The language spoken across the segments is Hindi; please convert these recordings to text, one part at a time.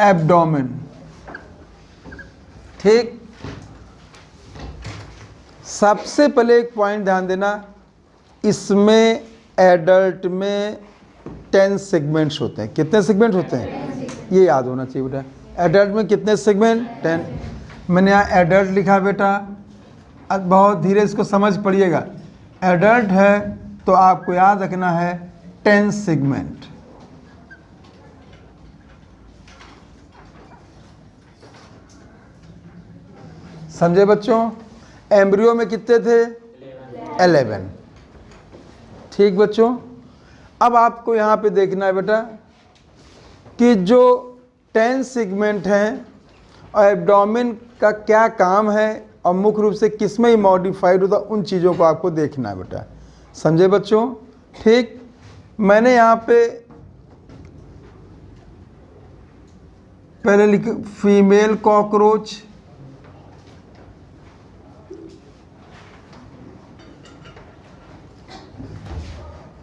एब्डोमेन। ठीक, सबसे पहले एक पॉइंट ध्यान देना, इसमें एडल्ट में 10 सेगमेंट्स होते हैं। कितने सेगमेंट होते हैं? ये याद होना चाहिए बेटा। एडल्ट में कितने सेगमेंट? 10। मैंने यहाँ एडल्ट लिखा बेटा, अब बहुत धीरे इसको समझ पड़िएगा। एडल्ट है तो आपको याद रखना है 10 सेगमेंट। समझे बच्चों? एम्ब्रियो में कितने थे? 11। ठीक बच्चों, अब आपको यहाँ पे देखना है बेटा कि जो 10 सेगमेंट हैं और एब्डोमेन का क्या काम है और मुख्य रूप से किस में मॉडिफाइड होता है, उन चीज़ों को आपको देखना है बेटा। समझे बच्चों? ठीक, मैंने यहाँ पे पहले लिखा फीमेल कॉकरोच,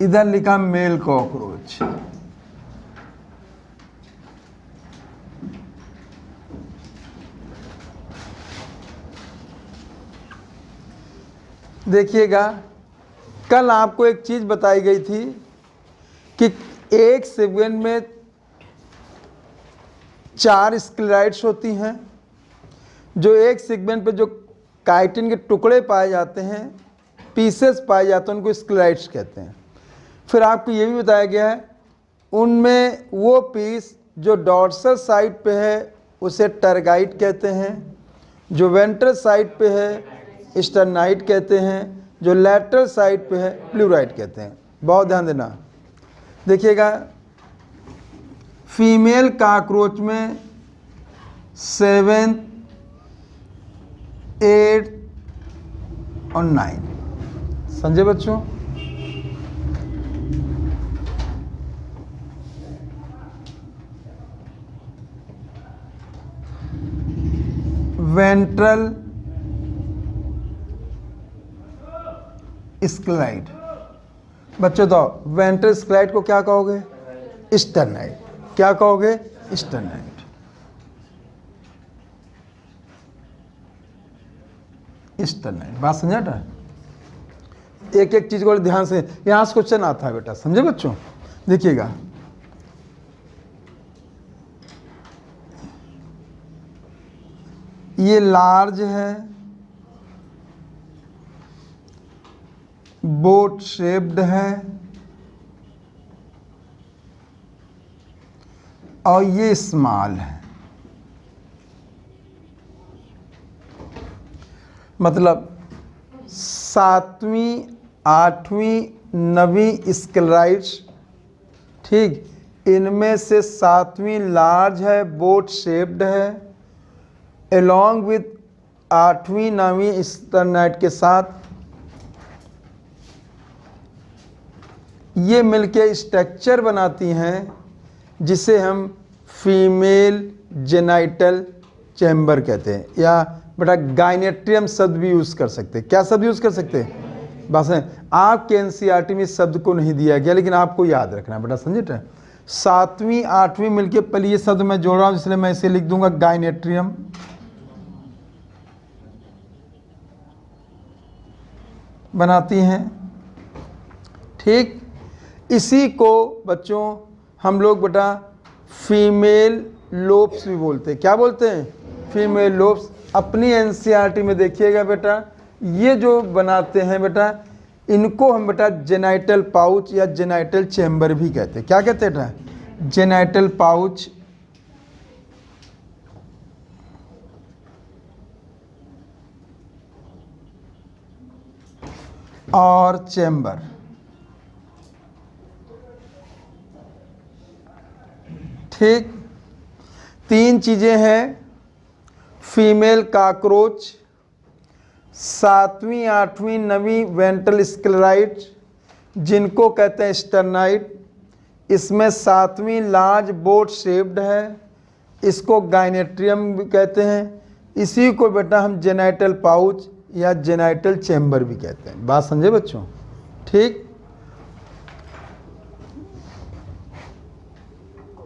इधर लिखा मेल कॉकरोच। देखिएगा, कल आपको एक चीज बताई गई थी कि एक सेगमेंट में 4 स्क्लेराइड्स होती हैं। जो एक सेगमेंट पे जो काइटिन के टुकड़े पाए जाते हैं, पीसेस पाए जाते हैं, उनको स्क्लेराइड्स कहते हैं। फिर आपको ये भी बताया गया है उनमें वो पीस जो डॉर्सल साइड पे है उसे टरगाइट कहते हैं, जो वेंट्रल साइड पे है स्टर्नाइट कहते हैं, जो लैटरल साइड पे है प्लूराइट कहते हैं। बहुत ध्यान देना। देखिएगा, फीमेल कॉकरोच में 7, 8 और 9। समझे बच्चों? Ventral sclereid. बच्चों तो वेंट्रल स्क्लेराइड को क्या कहोगे? स्टर्नाइट। क्या कहोगे? स्टर्नाइट। स्टर्नाइट। बात समझा था? एक एक चीज को ध्यान से, यहां से क्वेश्चन आता है बेटा। समझे बच्चों? देखिएगा, ये लार्ज है, बोट शेप्ड है, और ये स्मॉल है। मतलब 7वीं, 8वीं, 9वीं स्क्लेराइड्स, ठीक, इनमें से 7वीं लार्ज है, बोट शेप्ड है, along with 8वीं, 9वीं स्टर्नाइट के साथ ये मिलके स्ट्रक्चर बनाती हैं जिसे हम फीमेल जेनाइटल चैम्बर कहते हैं, या बेटा गाइनेट्रियम शब्द भी यूज़ कर सकते हैं। क्या शब्द यूज़ कर सकते हैं? बस आपके एनसीईआरटी में इस शब्द को नहीं दिया गया, लेकिन आपको याद रखना है बेटा। समझे? 7वीं, 8वीं मिलके, पहले ये शब्द मैं जोड़ रहा हूँ इसलिए मैं इसे लिख दूंगा गाइनेट्रियम। बनाती हैं, ठीक। इसी को बच्चों हम लोग बेटा फीमेल लोब्स भी बोलते हैं। क्या बोलते हैं? Female lobes. अपनी एनसीईआरटी में देखिएगा बेटा, ये जो बनाते हैं बेटा, इनको हम बेटा जेनाइटल पाउच या जेनाइटल चैम्बर भी कहते हैं। क्या कहते हैं बेटा? जेनाइटल पाउच और चैम्बर। ठीक, 3 चीजें हैं। फीमेल कॉकरोच, 7वीं, 8वीं, 9वीं वेंट्रल स्क्लेराइड जिनको कहते हैं स्टर्नाइट। इसमें 7वीं लार्ज बोट शेप्ड है, इसको गाइनेट्रियम भी कहते हैं। इसी को बेटा हम जेनाइटल पाउच या जेनाइटल चैम्बर भी कहते हैं। बात समझे बच्चों? ठीक,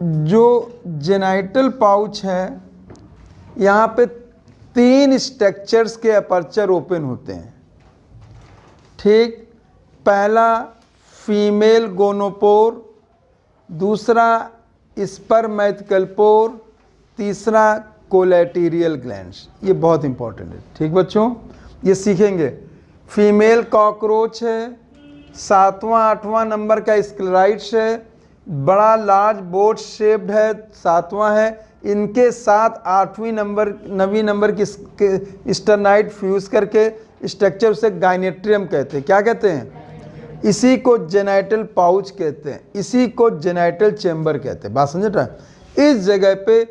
जो जेनाइटल पाउच है यहाँ पे 3 स्ट्रक्चर्स के अपर्चर ओपन होते हैं। ठीक, पहला फीमेल गोनोपोर, दूसरा स्पर्मेटिकल पोर, तीसरा कोलेटेरियल ग्लैंड्स। ये बहुत इंपॉर्टेंट है। ठीक बच्चों, ये सीखेंगे। फीमेल कॉकरोच है, 7वां 8वां नंबर का स्क्लेराइड्स है, बड़ा लार्ज बोट शेप्ड है, 7वां है। इनके साथ 9वीं नंबर की स्टर्नाइट फ्यूज करके स्ट्रक्चर उसे गाइनेट्रियम कहते हैं। क्या कहते हैं? इसी को जेनाइटल पाउच कहते हैं, इसी को जेनाइटल चैम्बर कहते हैं। बात समझ रहा है? इस जगह पे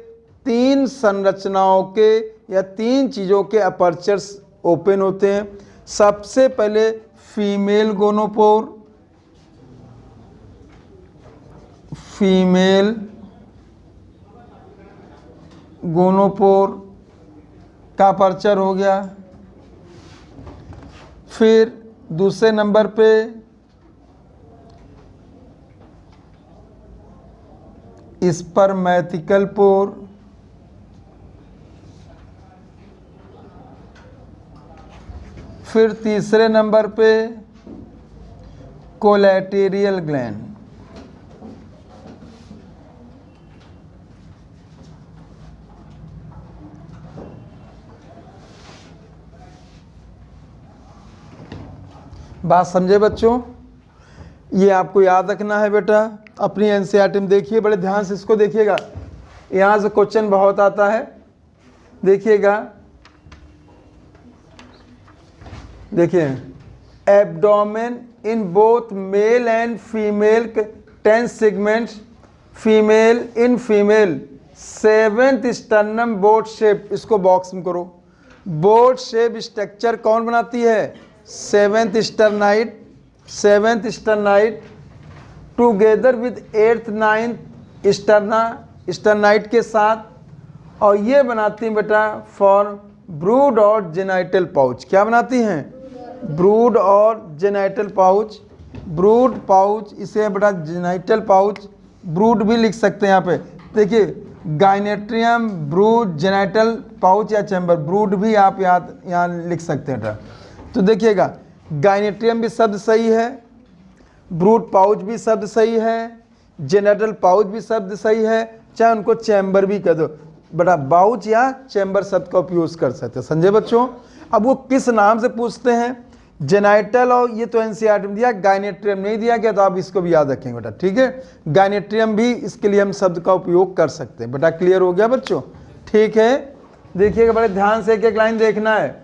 3 संरचनाओं के या 3 चीज़ों के अपर्चर्स ओपन होते हैं। सबसे पहले फीमेल गोनोपोर, फीमेल गोनोपोर का अपर्चर हो गया। फिर दूसरे नंबर पे स्पर्मेटिकल पोर, फिर तीसरे नंबर पे कोलेटेरियल ग्लैंड। बात समझे बच्चों? ये आपको याद रखना है बेटा। अपनी एनसीईआरटी में देखिए, बड़े ध्यान से इसको देखिएगा, यहाँ से क्वेश्चन बहुत आता है। देखिएगा, देखिए, abdomen in both male and female 10 segments, female in female 7th sternum boat shape. इसको बॉक्स में करो। बोट शेप स्ट्रक्चर कौन बनाती है? 7th स्टर्नाइट together with 8th 9th स्टर्नाइट के साथ। और ये बनाती हैं बेटा फॉर ब्रूड और जेनाइटल पाउच। क्या बनाती हैं? ब्रूड और जेनाइटल पाउच। ब्रूड पाउच, इसे बेटा जेनाइटल पाउच, ब्रूड भी लिख सकते हैं यहाँ पे। देखिए, गाइनेट्रियम, ब्रूड, जेनाइटल पाउच या चैम्बर, ब्रूड भी आप यहाँ लिख सकते हैं बेटा। तो देखिएगा, गाइनेट्रियम भी शब्द सही है, ब्रूड पाउच भी शब्द सही है, जेनेटल पाउच भी शब्द सही है, चाहे उनको चैम्बर भी कह दो बेटा। पाउच या चैम्बर शब्द का उपयोग कर सकते हैं। समझे बच्चों? अब वो किस नाम से पूछते हैं? जेनाइटल, और ये तो एनसीईआरटी में दिया, गाइनेट्रियम नहीं दिया गया, तो आप इसको भी याद रखेंगे बेटा। ठीक है, गाइनेट्रियम भी इसके लिए हम शब्द का उपयोग कर सकते हैं बेटा। क्लियर हो गया बच्चों? ठीक है, देखिएगा बड़े ध्यान से, एक एक लाइन देखना है।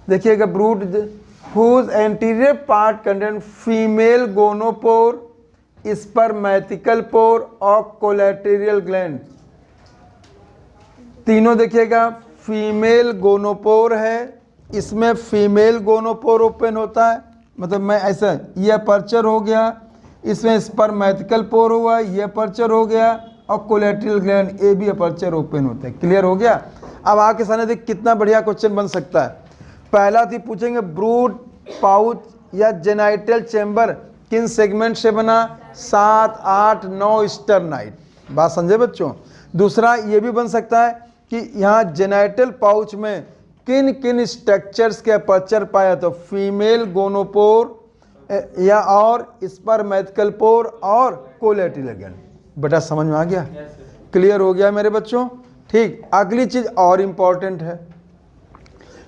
देखिएगा, brood whose anterior part contain female gonopore, spermatical pore और collateral gland। तीनों देखिएगा, फीमेल गोनोपोर है, इसमें फीमेल गोनोपोर ओपन होता है, मतलब मैं ऐसा, ये अपर्चर हो गया, इसमें स्पर्मेटिकल पोर हुआ, ये अपर्चर हो गया, और कोलेटरल ग्लैंड ये भी अपर्चर ओपन होते हैं। क्लियर हो गया? अब आपके सामने देख कितना बढ़िया क्वेश्चन बन सकता है। पहला थी पूछेंगे, ब्रूड पाउच या जेनाइटल चैम्बर किन सेगमेंट से बना? 7, 8, 9 स्टर्नाइट। बात समझे बच्चों? दूसरा ये भी बन सकता है कि यहाँ जेनाइटल पाउच में किन किन स्ट्रक्चर्स के अपर्चर पाया, तो फीमेल गोनोपोर या और स्पर्मेटिकल पोर और कोलेटरल ग्लैंड। बेटा समझ में आ गया? क्लियर हो गया मेरे बच्चों? ठीक, अगली चीज और इम्पॉर्टेंट है।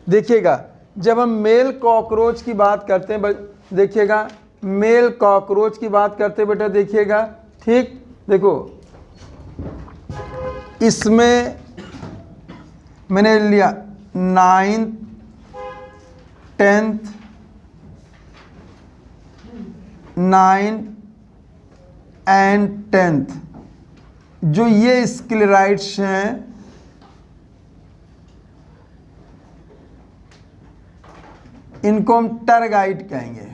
देखिएगा, जब हम मेल कॉकरोच की बात करते हैं, देखिएगा मेल कॉकरोच की बात करते हैं बेटा, देखिएगा, ठीक, देखो इसमें मैंने लिया 9th 10th 9th and 10th जो ये स्क्लेराइड्स हैं, इनको हम टरगाइट कहेंगे।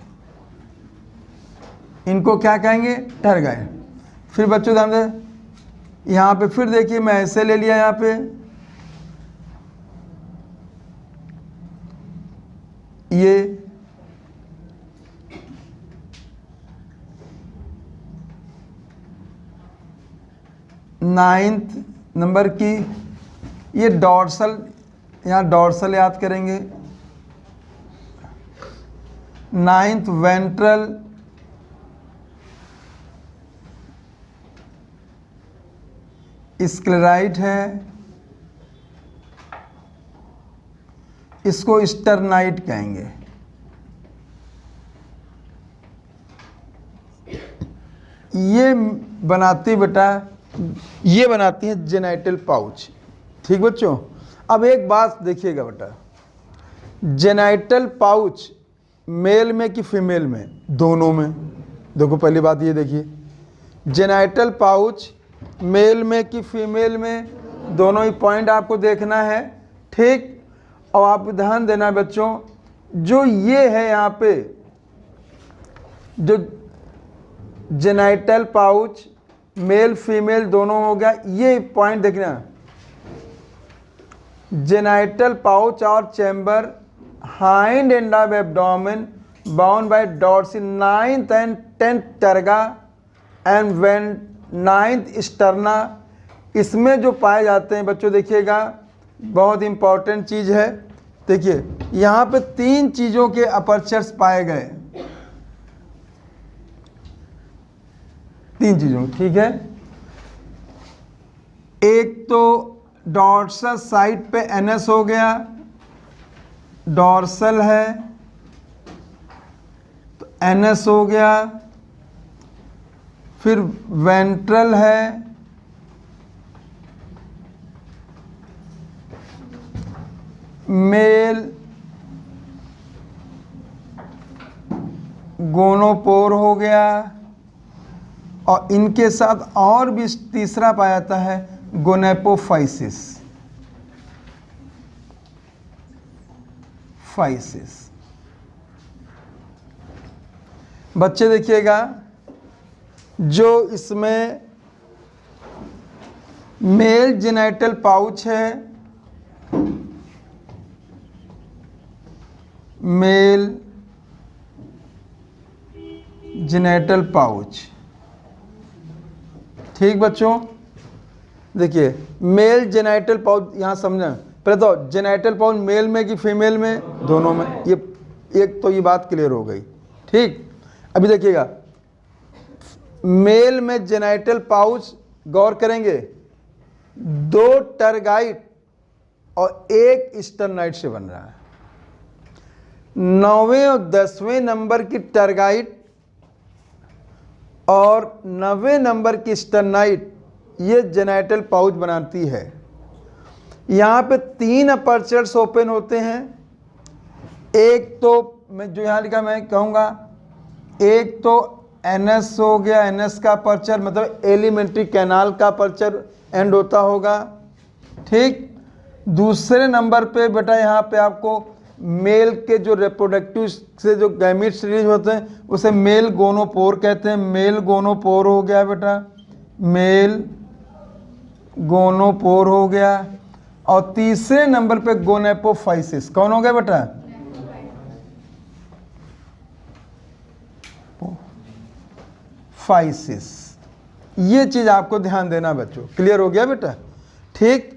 इनको क्या कहेंगे? टरगाइट। फिर बच्चों ध्यान दें, यहाँ पे फिर देखिए, मैं ऐसे ले लिया, यहाँ पे ये 9th नंबर की ये डॉर्सल, यहाँ डॉर्सल याद करेंगे। 9th वेंट्रल, स्क्लेराइट है, इसको स्टर्नाइट कहेंगे। ये बनाती बेटा, ये बनाती है जेनाइटल पाउच। ठीक बच्चों, अब एक बात देखिएगा बेटा, जेनाइटल पाउच मेल में कि फीमेल में? दोनों में। देखो पहली बात ये देखिए, जेनाइटल पाउच मेल में कि फीमेल में? दोनों ही पॉइंट आपको देखना है। ठीक, और आप ध्यान देना बच्चों, जो ये है यहाँ पे, जो जेनाइटल पाउच मेल फीमेल दोनों हो गया, ये पॉइंट देखना, जेनाइटल पाउच और chamber hind end of abdomen bound by dorsally 9th and 10th terga and वेन 9th स्टर्ना। इसमें जो पाए जाते हैं बच्चों, देखिएगा बहुत इंपॉर्टेंट चीज़ है। देखिए यहाँ पे 3 चीज़ों के अपर्चर्स पाए गए, 3 चीज़ों, ठीक है। एक तो डॉर्सल साइड पे एनएस हो गया, डॉर्सल है तो एनएस हो गया, फिर वेंट्रल है, मेल गोनोपोर हो गया, और इनके साथ और भी तीसरा पाया जाता है गोनेपोफाइसिस। बच्चे देखिएगा, जो इसमें मेल जेनाइटल पाउच है, मेल जेनाइटल पाउच, ठीक बच्चों। देखिए मेल जेनाइटल पाउच, यहाँ समझना पहले तो, जेनाइटल पाउच मेल में कि फीमेल में? दोनों में। ये एक तो ये बात क्लियर हो गई। ठीक, अभी देखिएगा, मेल में जेनाइटल पाउच गौर करेंगे, 2 टर्गाइट और 1 स्टर्नाइट से बन रहा है। 9वें और 10वें नंबर की टर्गाइट और 9वें नंबर की स्टर्नाइट ये जेनाइटल पाउच बनाती है। यहाँ पे 3 अपर्चर्स ओपन होते हैं। एक तो मैं जो यहाँ लिखा मैं कहूँगा, एक तो एनएस हो गया, एनएस का अपर्चर मतलब एलिमेंट्री कैनाल का अपर्चर एंड होता होगा। ठीक, दूसरे नंबर पे बेटा यहाँ पे आपको मेल के जो रिप्रोडक्टिव से जो गैमीट्स रिलीज होते हैं उसे मेल गोनोपोर कहते हैं। मेल गोनोपोर हो गया बेटा, मेल गोनोपोर हो गया। और तीसरे नंबर पे गोनेपोफाइसिस, कौन हो गया बेटा? फाइसिस। ये चीज आपको ध्यान देना बच्चों। क्लियर हो गया बेटा? ठीक,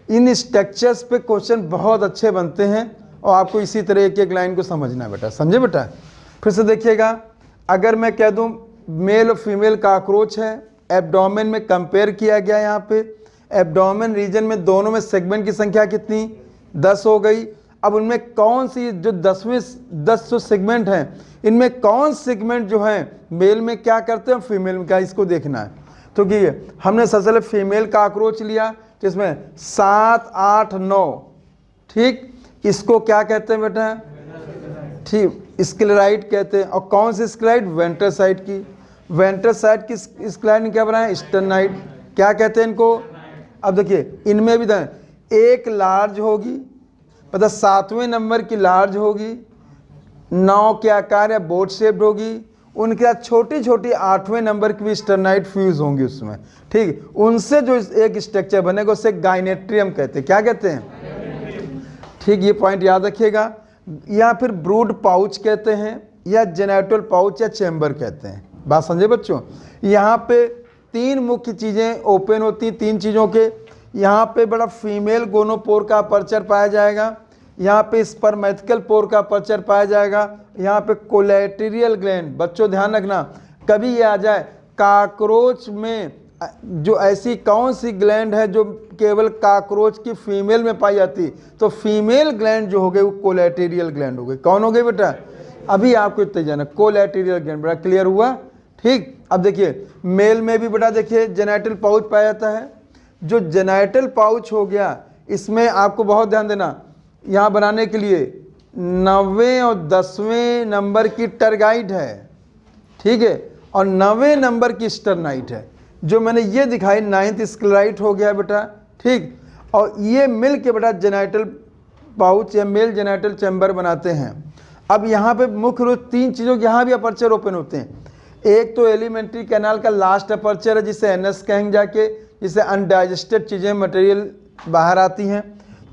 इन स्ट्रक्चर्स पे क्वेश्चन बहुत अच्छे बनते हैं और आपको इसी तरह एक एक लाइन को समझना है बेटा। समझे बेटा? फिर से देखिएगा, अगर मैं कह दूं मेल और फीमेल कॉकरोच है, एब्डोमेन में कंपेयर किया गया, यहाँ पे एब्डोमेन रीजन में दोनों में सेगमेंट की संख्या कितनी? 10 हो गई। अब उनमें कौन सी जो 10 जो सेगमेंट हैं, इनमें कौन सेगमेंट जो है मेल में क्या करते हैं, फीमेल में क्या, इसको देखना है। तो कि हमने सबसे पहले फीमेल कॉकरोच लिया जिसमें 7, 8, 9, ठीक, इसको क्या कहते हैं बेटा? ठीक, स्क्लेराइट कहते हैं। और कौन सी स्क्लेराइट? वेंट्रोसाइट की। वेंट्रोसाइट की स्क्लेराइट क्या बनाए? स्टर्नाइट। क्या कहते हैं इनको? अब देखिए इनमें भी एक लार्ज होगी, मतलब 7वें नंबर की लार्ज होगी, 9 के आकार या बोट शेप्ड होगी, उनके साथ छोटी छोटी 8वें नंबर की भी स्टर्नाइट फ्यूज होंगी उसमें। ठीक, उनसे जो एक स्ट्रक्चर बनेगा उसे गाइनेट्रियम कहते हैं। क्या कहते हैं? ठीक, ये पॉइंट याद रखिएगा। या फिर ब्रूड पाउच कहते हैं, या जेनाइटल पाउच या चैम्बर कहते हैं। बात समझे बच्चों? यहाँ पे तीन मुख्य चीज़ें ओपन होती हैं, तीन चीज़ों के। यहाँ पे बड़ा फीमेल गोनोपोर का अपर्चर पाया जाएगा, यहाँ पे स्पर्मेथिकल पोर का अपर्चर पाया जाएगा, यहाँ पे कोलेटेरियल ग्लैंड। बच्चों ध्यान रखना, कभी ये आ जाए काकरोच में जो ऐसी कौन सी ग्लैंड है जो केवल काकरोच की फीमेल में पाई जाती, तो फीमेल ग्लैंड जो हो गई वो कोलेटेरियल ग्लैंड हो गई। कौन हो गई बेटा? अभी आपको इतना जाना, कोलेटेरियल ग्लैंड। बड़ा क्लियर हुआ? ठीक। अब देखिए मेल में भी बेटा देखिए जेनाइटल पाउच पाया जाता है। जो जेनाइटल पाउच हो गया, इसमें आपको बहुत ध्यान देना, यहाँ बनाने के लिए 9वें और 10वें नंबर की टरगाइड है, ठीक है, और 9वें नंबर की स्टर्नाइट है। जो मैंने ये दिखाई 9th स्क्लेराइट हो गया बेटा, ठीक। और ये मिल के बेटा जेनाइटल पाउच या मेल जेनाइटल चैम्बर बनाते हैं। अब यहाँ पे मुख्य रूप तीन चीज़ों के यहाँ भी अपर्चर ओपन होते हैं। एक तो एलिमेंट्री कैनाल का लास्ट अपर्चर है जिसे एनएस कहेंगे जाके, जिससे अनडाइजेस्टेड चीज़ें मटेरियल बाहर आती हैं।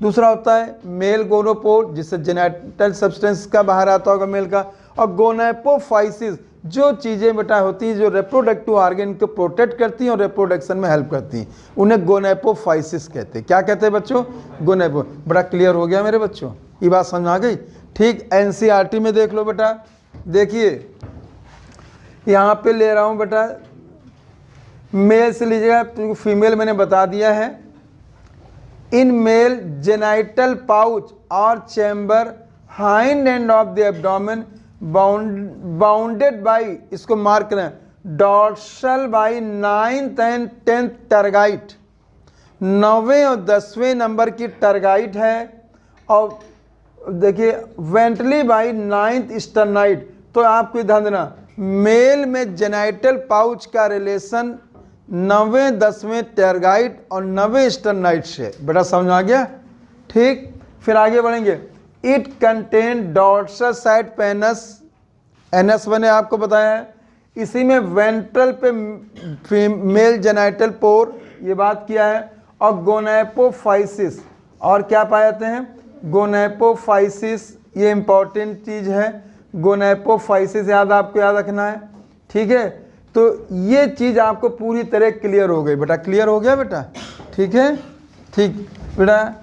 दूसरा होता है मेल गोनोपोर, जिससे जेनाइटल सब्सटेंस का बाहर आता होगा मेल का। और गोनेपोफाइसिस, जो चीज़ें बेटा होती हैं जो रिप्रोडक्टिव ऑर्गन को प्रोटेक्ट करती हैं और रिप्रोडक्शन में हेल्प करती हैं, उन्हें गोनेपोफाइसिस कहते हैं। क्या कहते हैं बच्चों? गोनेपो। बड़ा क्लियर हो गया मेरे बच्चों, ये बात समझ आ गई? ठीक। एनसीईआरटी में देख लो बेटा, देखिए यहाँ पे ले रहा हूँ बेटा, मेल से लीजिएगा, तो फीमेल मैंने बता दिया है। इन मेल जेनाइटल पाउच और chamber hind end of the abdomen bounded by, इसको मार्क करें, dorsal by 9th and 10th टरगाइट। 9वें और 10वें नंबर की टरगाइट है। और देखिए वेंटली बाई 9th स्टर्नाइट। तो आपको ध्यान देना, मेल में जेनाइटल पाउच का रिलेशन 9वें 10वें टरगाइट और 9वें स्टर्नाइट से। बेटा समझ आ गया? ठीक। फिर आगे बढ़ेंगे। It contain dorsal side penis, NS मैंने आपको बताया है। इसी में वेंट्रल पे फीमेल जेनाइटल पोर, ये बात किया है। और गोनेपोफाइसिस, और क्या पाए जाते हैं? गोनेपोफाइसिस, ये इंपॉर्टेंट चीज़ है। गोनेपोफाइसिस आपको याद रखना है, ठीक है। तो ये चीज़ आपको पूरी तरह क्लियर हो गई बेटा। क्लियर हो गया बेटा? ठीक है। ठीक बेटा,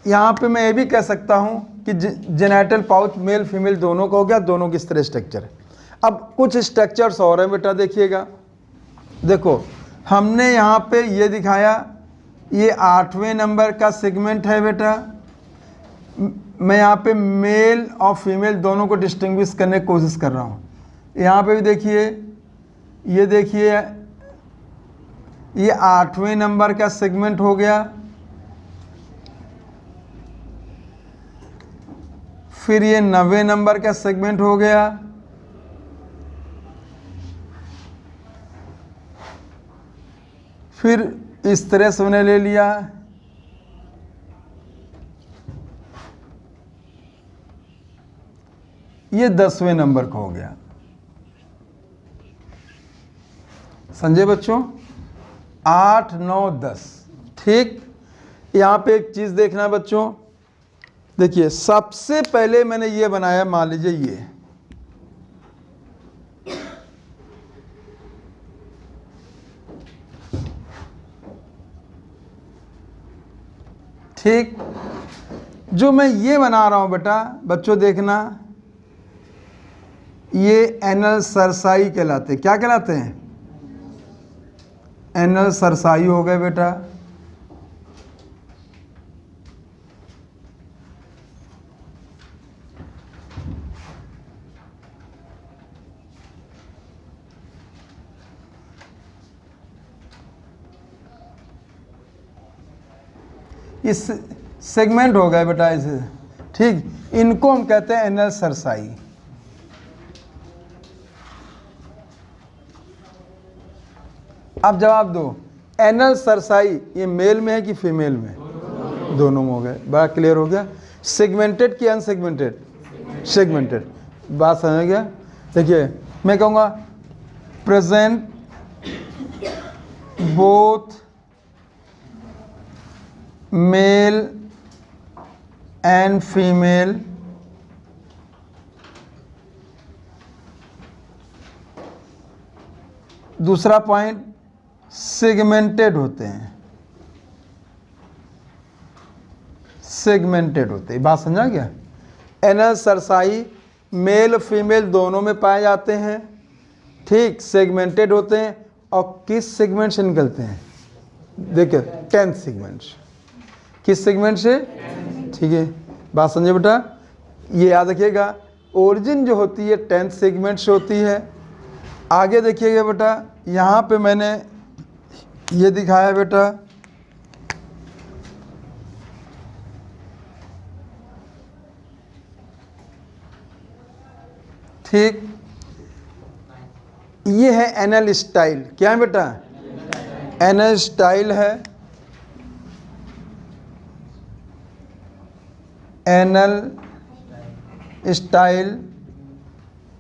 यहाँ पे मैं ये भी कह सकता हूँ कि जेनाइटल पाउच मेल फीमेल दोनों का हो गया, दोनों की इस तरह स्ट्रक्चर है। अब कुछ स्ट्रक्चर्स और हैं बेटा, देखिएगा। देखो हमने यहाँ पे ये दिखाया, ये 8वें नंबर का सेगमेंट है बेटा। मैं यहाँ पे मेल और फीमेल दोनों को डिस्टिंग्विश करने की कोशिश कर रहा हूँ। यहाँ पे भी देखिए, ये देखिए, ये 8वें नंबर का सेगमेंट हो गया। फिर ये 9वें नंबर का सेगमेंट हो गया। फिर इस तरह से मैंने ले लिया। ये 10वें नंबर का हो गया। समझे बच्चों? 8, 9, 10। ठीक। यहाँ पे एक चीज़ देखना बच्चों, देखिए सबसे पहले मैंने ये बनाया, मान लीजिए ये, ठीक। जो मैं ये बना रहा हूँ बेटा, बच्चों देखना, ये एनल सरसाई कहलाते। क्या कहलाते हैं? एनल सरसाई हो गए बेटा। इस सेगमेंट हो गए बेटा इसे, ठीक। इनको हम कहते हैं एनल सरसाई। अब जवाब दो, एनल सरसाई ये मेल में है कि फीमेल में? दोनों में हो गए। बड़ा क्लियर हो गया। सेगमेंटेड कि अनसेगमेंटेड? सेगमेंटेड। बात समझ गया? देखिए मैं कहूँगा present both male and female दूसरा पॉइंट, सेगमेंटेड होते हैं, सेगमेंटेड होते हैं। बात समझा क्या? एनल सरसाई मेल फीमेल दोनों में पाए जाते हैं, ठीक, सेगमेंटेड होते हैं। और किस सेगमेंट से निकलते हैं? देखिए 10th सेगमेंट। किस सेगमेंट से? ठीक है, बात समझे बेटा? ये याद रखिएगा, ओरिजिन जो होती है 10th सेगमेंट से होती है। आगे देखिएगा बेटा, यहाँ पे मैंने ये दिखाया बेटा, ठीक, ये है एनल स्टाइल। क्या है बेटा? एनल स्टाइल है, एनल स्टाइल,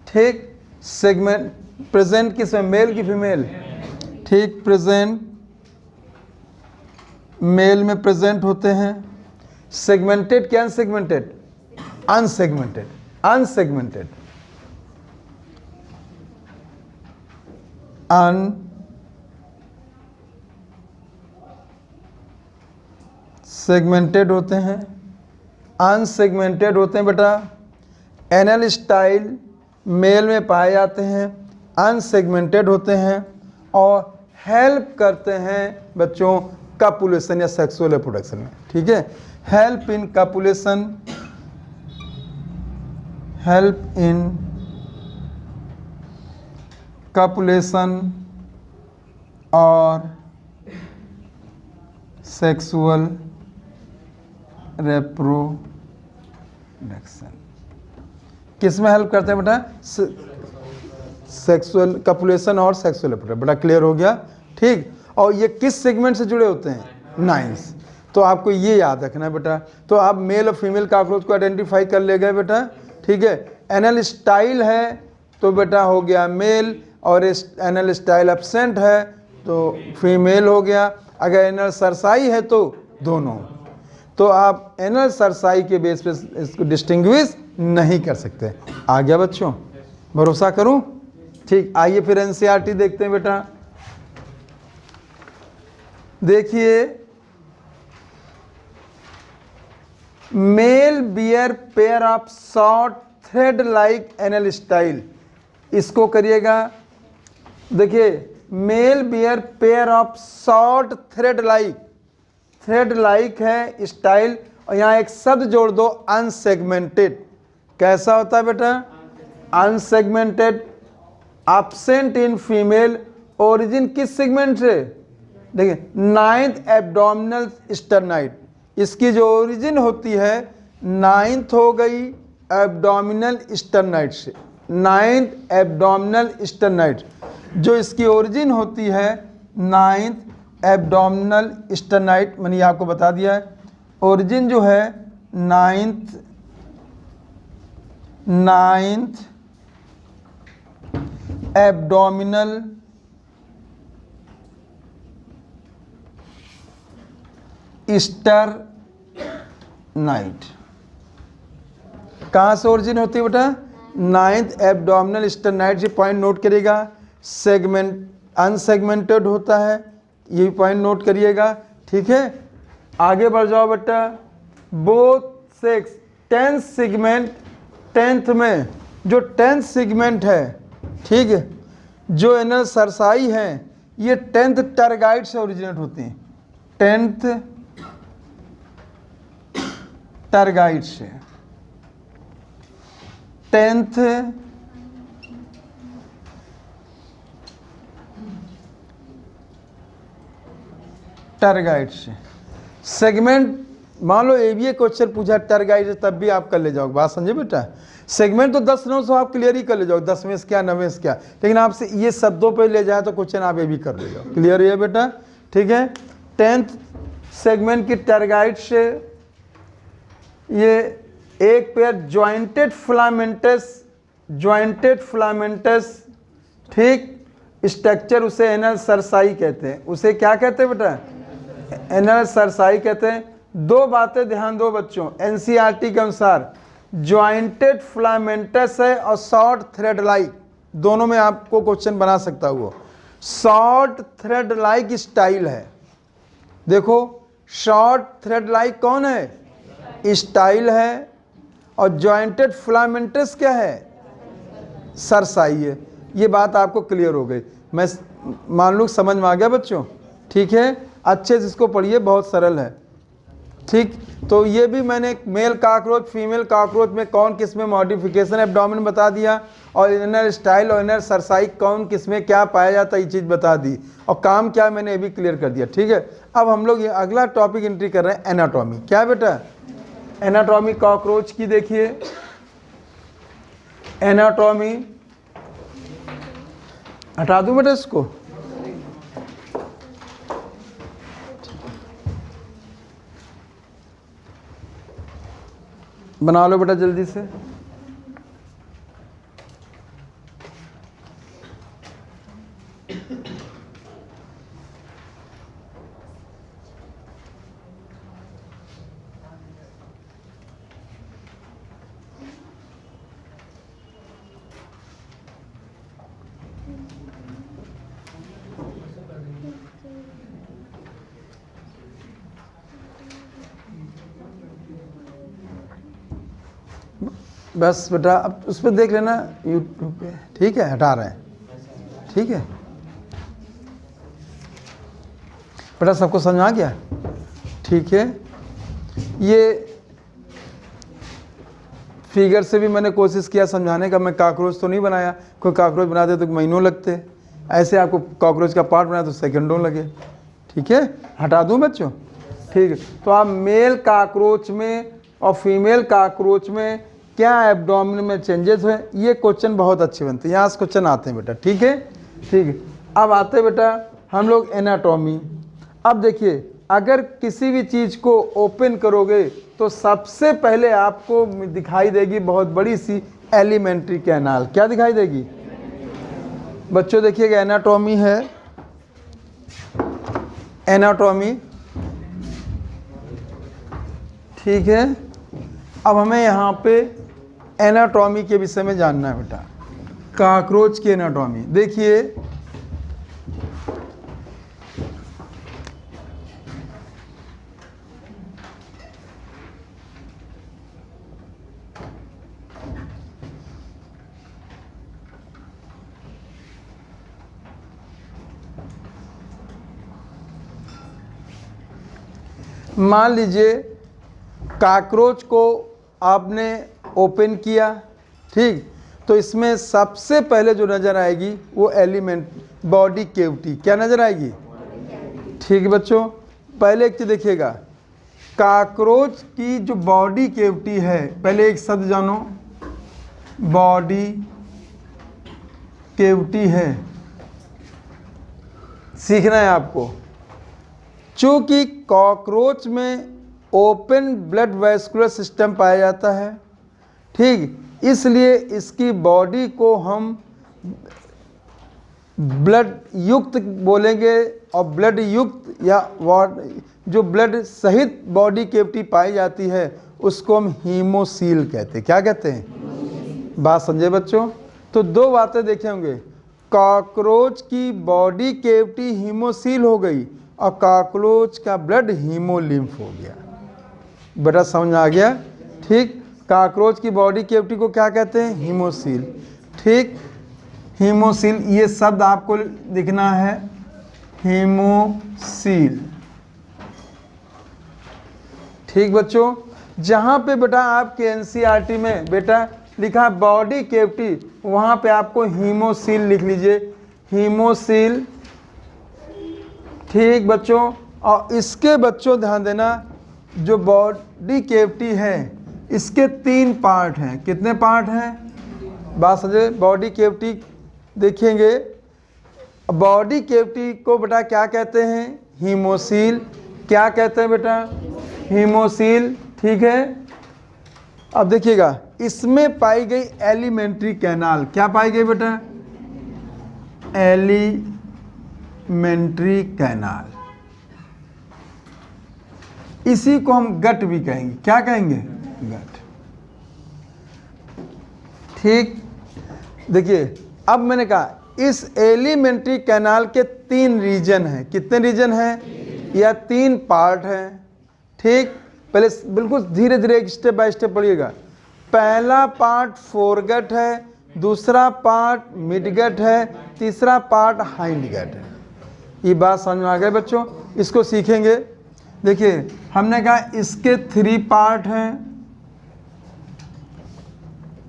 ठीक। सेगमेंट प्रेजेंट किसमें? मेल की फीमेल? ठीक, प्रेजेंट मेल में प्रेजेंट होते हैं। सेगमेंटेड क्या? अनसेगमेंटेड? अनसेगमेंटेड, अनसेगमेंटेड, अनसेगमेंटेड होते हैं, अनसेगमेंटेड होते हैं बेटा। एनल स्टाइल मेल में पाए जाते हैं, अनसेगमेंटेड होते हैं और हेल्प करते हैं बच्चों कपुलेशन या सेक्सुअल रिप्रोडक्शन में, ठीक है। Help in copulation, help in copulation और सेक्सुअल रिप्रोडक्शन। किस में हेल्प करते हैं बेटा? सेक्सुअल कपुलेशन और सेक्सुअल रिप्रोडक्शन। बड़ा क्लियर हो गया, ठीक। और ये किस सेगमेंट से जुड़े होते हैं? 9th। तो आपको ये याद रखना है बेटा। तो आप मेल और फीमेल कॉकरोच को आइडेंटिफाई कर ले गए बेटा, ठीक है। एनल स्टाइल है तो बेटा हो गया मेल, और एनल स्टाइल एब्सेंट है तो फीमेल हो गया। अगर एनल सरसाई है तो दोनों। तो आप एनल सरसाई के बेस पे इसको डिस्टिंग्विश नहीं कर सकते। आ गया बच्चों? भरोसा करूं? ठीक, आइए फिर एनसीईआरटी देखते हैं बेटा। देखिए, male bear pair of short thread like anal style, इसको करिएगा। देखिए, male bear pair of short thread like, thread like है स्टाइल, और यहाँ एक शब्द जोड़ दो अनसेगमेंटेड। कैसा होता है बेटा? Unsegmented, absent in female. Origin किस सेगमेंट से? देखिए 9th एब्डोमिनल स्टर्नाइड, इसकी जो ओरिजिन होती है 9th हो गई एब्डोमिनल स्टर्नाइड से। 9th एब्डोमिनल स्टर्नाइड जो इसकी ओरिजिन होती है 9th एब्डोमिनल स्टर्नाइड, मैंने आपको बता दिया है। ओरिजिन जो है 9th एब्डोमिनल स्टर्नाइड। कहाँ से ओरिजिन होती है बेटा? 9th abdominal sternite. ये पॉइंट नोट करिएगा। सेगमेंट अनसेगमेंटेड होता है, ये भी पॉइंट नोट करिएगा, ठीक है। आगे बढ़ जाओ बेटा। Both sex 10th segment, 10th में जो 10th सेगमेंट है, ठीक है, जो एनल सरसाई है ये 10th टरगाइड से ओरिजिनेट होती हैं। 10th टरगाइड से, 10th टरगाइड से। सेगमेंट मान लो ये भी एक क्वेश्चन पूछा टरगाइड से, तब भी आप कर ले जाओगे। बात समझे बेटा? सेगमेंट तो 10-9 आप क्लियर ही कर ले जाओ, 10वें से क्या 9वें से क्या, लेकिन आपसे ये शब्दों पे ले जाए तो क्वेश्चन आप ये भी कर ले जाओ। क्लियर है बेटा? ठीक है। 10th सेगमेंट की टरगाइड से ये एक पेयर ज्वाइंटेड फिलामेंटस, ठीक, स्ट्रक्चर, उसे एनल सरसाई कहते हैं। उसे क्या कहते हैं बेटा? एनल सरसाई कहते हैं। दो बातें ध्यान दो बच्चों, एनसीईआरटी के अनुसार ज्वाइंटेड फिलामेंटस है और शॉर्ट थ्रेड लाइक, दोनों में आपको क्वेश्चन बना सकता है वो। शॉर्ट थ्रेड लाइक स्टाइल है। देखो शॉर्ट थ्रेड लाइक कौन है? स्टाइल है। और जॉइंटेड फिलामेंटस क्या है? सरसाई है। ये बात आपको क्लियर हो गई, मैं मान लो समझ में आ गया बच्चों? ठीक है, अच्छे से इसको पढ़िए, बहुत सरल है। ठीक, तो ये भी मैंने मेल काकरोच फीमेल काकरोच में कौन किस में मॉडिफिकेशन एब्डोमेन बता दिया, और इनर स्टाइल और इनर सरसाई कौन किस में क्या पाया जाता है ये चीज़ बता दी, और काम क्या मैंने ये भी क्लियर कर दिया। ठीक है, अब हम लोग ये अगला टॉपिक एंट्री कर रहे हैं, एनाटॉमी। क्या बेटा? एनाटॉमी कॉकरोच की देखिए, एनाटॉमी हटा दूं बेटा इसको? बना लो बेटा जल्दी से। बस बेटा अब उस पर देख लेना यूट्यूब पे। ठीक है, हटा रहे हैं। ठीक है बेटा, सबको समझ आ गया? ठीक है, ये फिगर से भी मैंने कोशिश किया समझाने का। मैं कॉकरोच तो नहीं बनाया, कोई कॉकरोच बनाते तो महीनों लगते, ऐसे आपको कॉकरोच का पार्ट बनाया तो सेकंडों लगे। ठीक है, हटा दूं बच्चों? ठीक है, तो आप मेल कॉकरोच में और फीमेल कॉकरोच में क्या एब्डोमेन में चेंजेस हुए, ये क्वेश्चन बहुत अच्छे बनते हैं, यहाँ से क्वेश्चन आते हैं बेटा। ठीक है, ठीक है, अब आते हैं बेटा हम लोग एनाटॉमी। अब देखिए, अगर किसी भी चीज़ को ओपन करोगे तो सबसे पहले आपको दिखाई देगी बहुत बड़ी सी एलिमेंट्री कैनाल। क्या दिखाई देगी बच्चों? देखिएगा, एनाटॉमी है, एनाटॉमी। ठीक है, अब हमें यहाँ पे एनाटॉमी के विषय में जानना है बेटा, कॉकरोच की एनाटॉमी। देखिए मान लीजिए कॉकरोच को आपने ओपन किया, ठीक, तो इसमें सबसे पहले जो नज़र आएगी वो एलिमेंट बॉडी कैविटी। क्या नज़र आएगी? ठीक है बच्चों, पहले एक चीज़ देखिएगा, कॉकरोच की जो बॉडी कैविटी है, पहले एक शब्द जानो, बॉडी कैविटी है, सीखना है आपको। चूँकि कॉकरोच में ओपन ब्लड वैस्कुलर सिस्टम पाया जाता है, ठीक, इसलिए इसकी बॉडी को हम ब्लड युक्त बोलेंगे, और ब्लड युक्त या जो ब्लड सहित बॉडी कैविटी पाई जाती है उसको हम हीमोसील कहते हैं। क्या कहते हैं? बात समझे बच्चों? तो दो बातें देखे होंगे, कॉकरोच की बॉडी कैविटी हीमोसील हो गई और कॉकरोच का ब्लड हीमोलिम्फ हो गया। बेटा समझ आ गया? ठीक, कॉकरोच की बॉडी कैविटी को क्या कहते हैं? हीमोसील। ठीक, हीमोसील, ये शब्द आपको लिखना है, हीमोसील। ठीक बच्चों, जहाँ पे बेटा आपके एनसीईआरटी में बेटा लिखा बॉडी कैविटी, वहाँ पे आपको हीमोसील लिख लीजिए, हीमोसील। ठीक बच्चों, और इसके बच्चों ध्यान देना, जो बॉडी कैविटी है इसके 3 पार्ट हैं। कितने पार्ट हैं? बात समझे? बॉडी कैविटी देखेंगे, बॉडी कैविटी को बेटा क्या कहते हैं? हीमोसील। क्या कहते हैं बेटा? हीमोसील। ठीक है, अब देखिएगा, इसमें पाई गई एलिमेंट्री कैनाल। क्या पाई गई बेटा? Alimentary canal. इसी को हम गट भी कहेंगे। क्या कहेंगे? गट। ठीक, देखिए अब मैंने कहा इस एलिमेंट्री कैनाल के 3 रीजन हैं। कितने रीजन हैं? या 3 पार्ट हैं। ठीक, पहले बिल्कुल धीरे धीरे एक स्टेप बाय स्टेप पढ़िएगा। पहला पार्ट फोरगट है, दूसरा पार्ट मिडगट है, तीसरा पार्ट हाइंडगट है। ये बात समझ में आ गई बच्चों? इसको सीखेंगे। देखिए हमने कहा इसके 3 पार्ट हैं,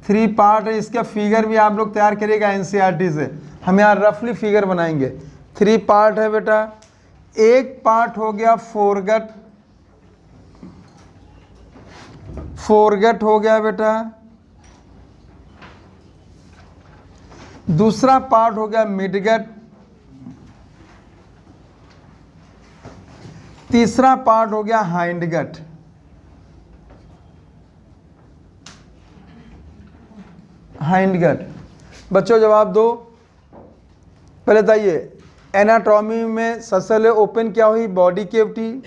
3 पार्ट है। इसका फिगर भी आप लोग तैयार करिएगा एनसीईआरटी से। हम यहाँ रफली फिगर बनाएंगे। 3 पार्ट है बेटा। एक पार्ट हो गया फोरगट, फोरगट हो गया बेटा। दूसरा पार्ट हो गया मिडगट, तीसरा पार्ट हो गया हाइंडगट। हाइंडगट बच्चों जवाब दो। पहले बताइए एनाटॉमी में सबसे पहले ओपन क्या हुई? Body cavity.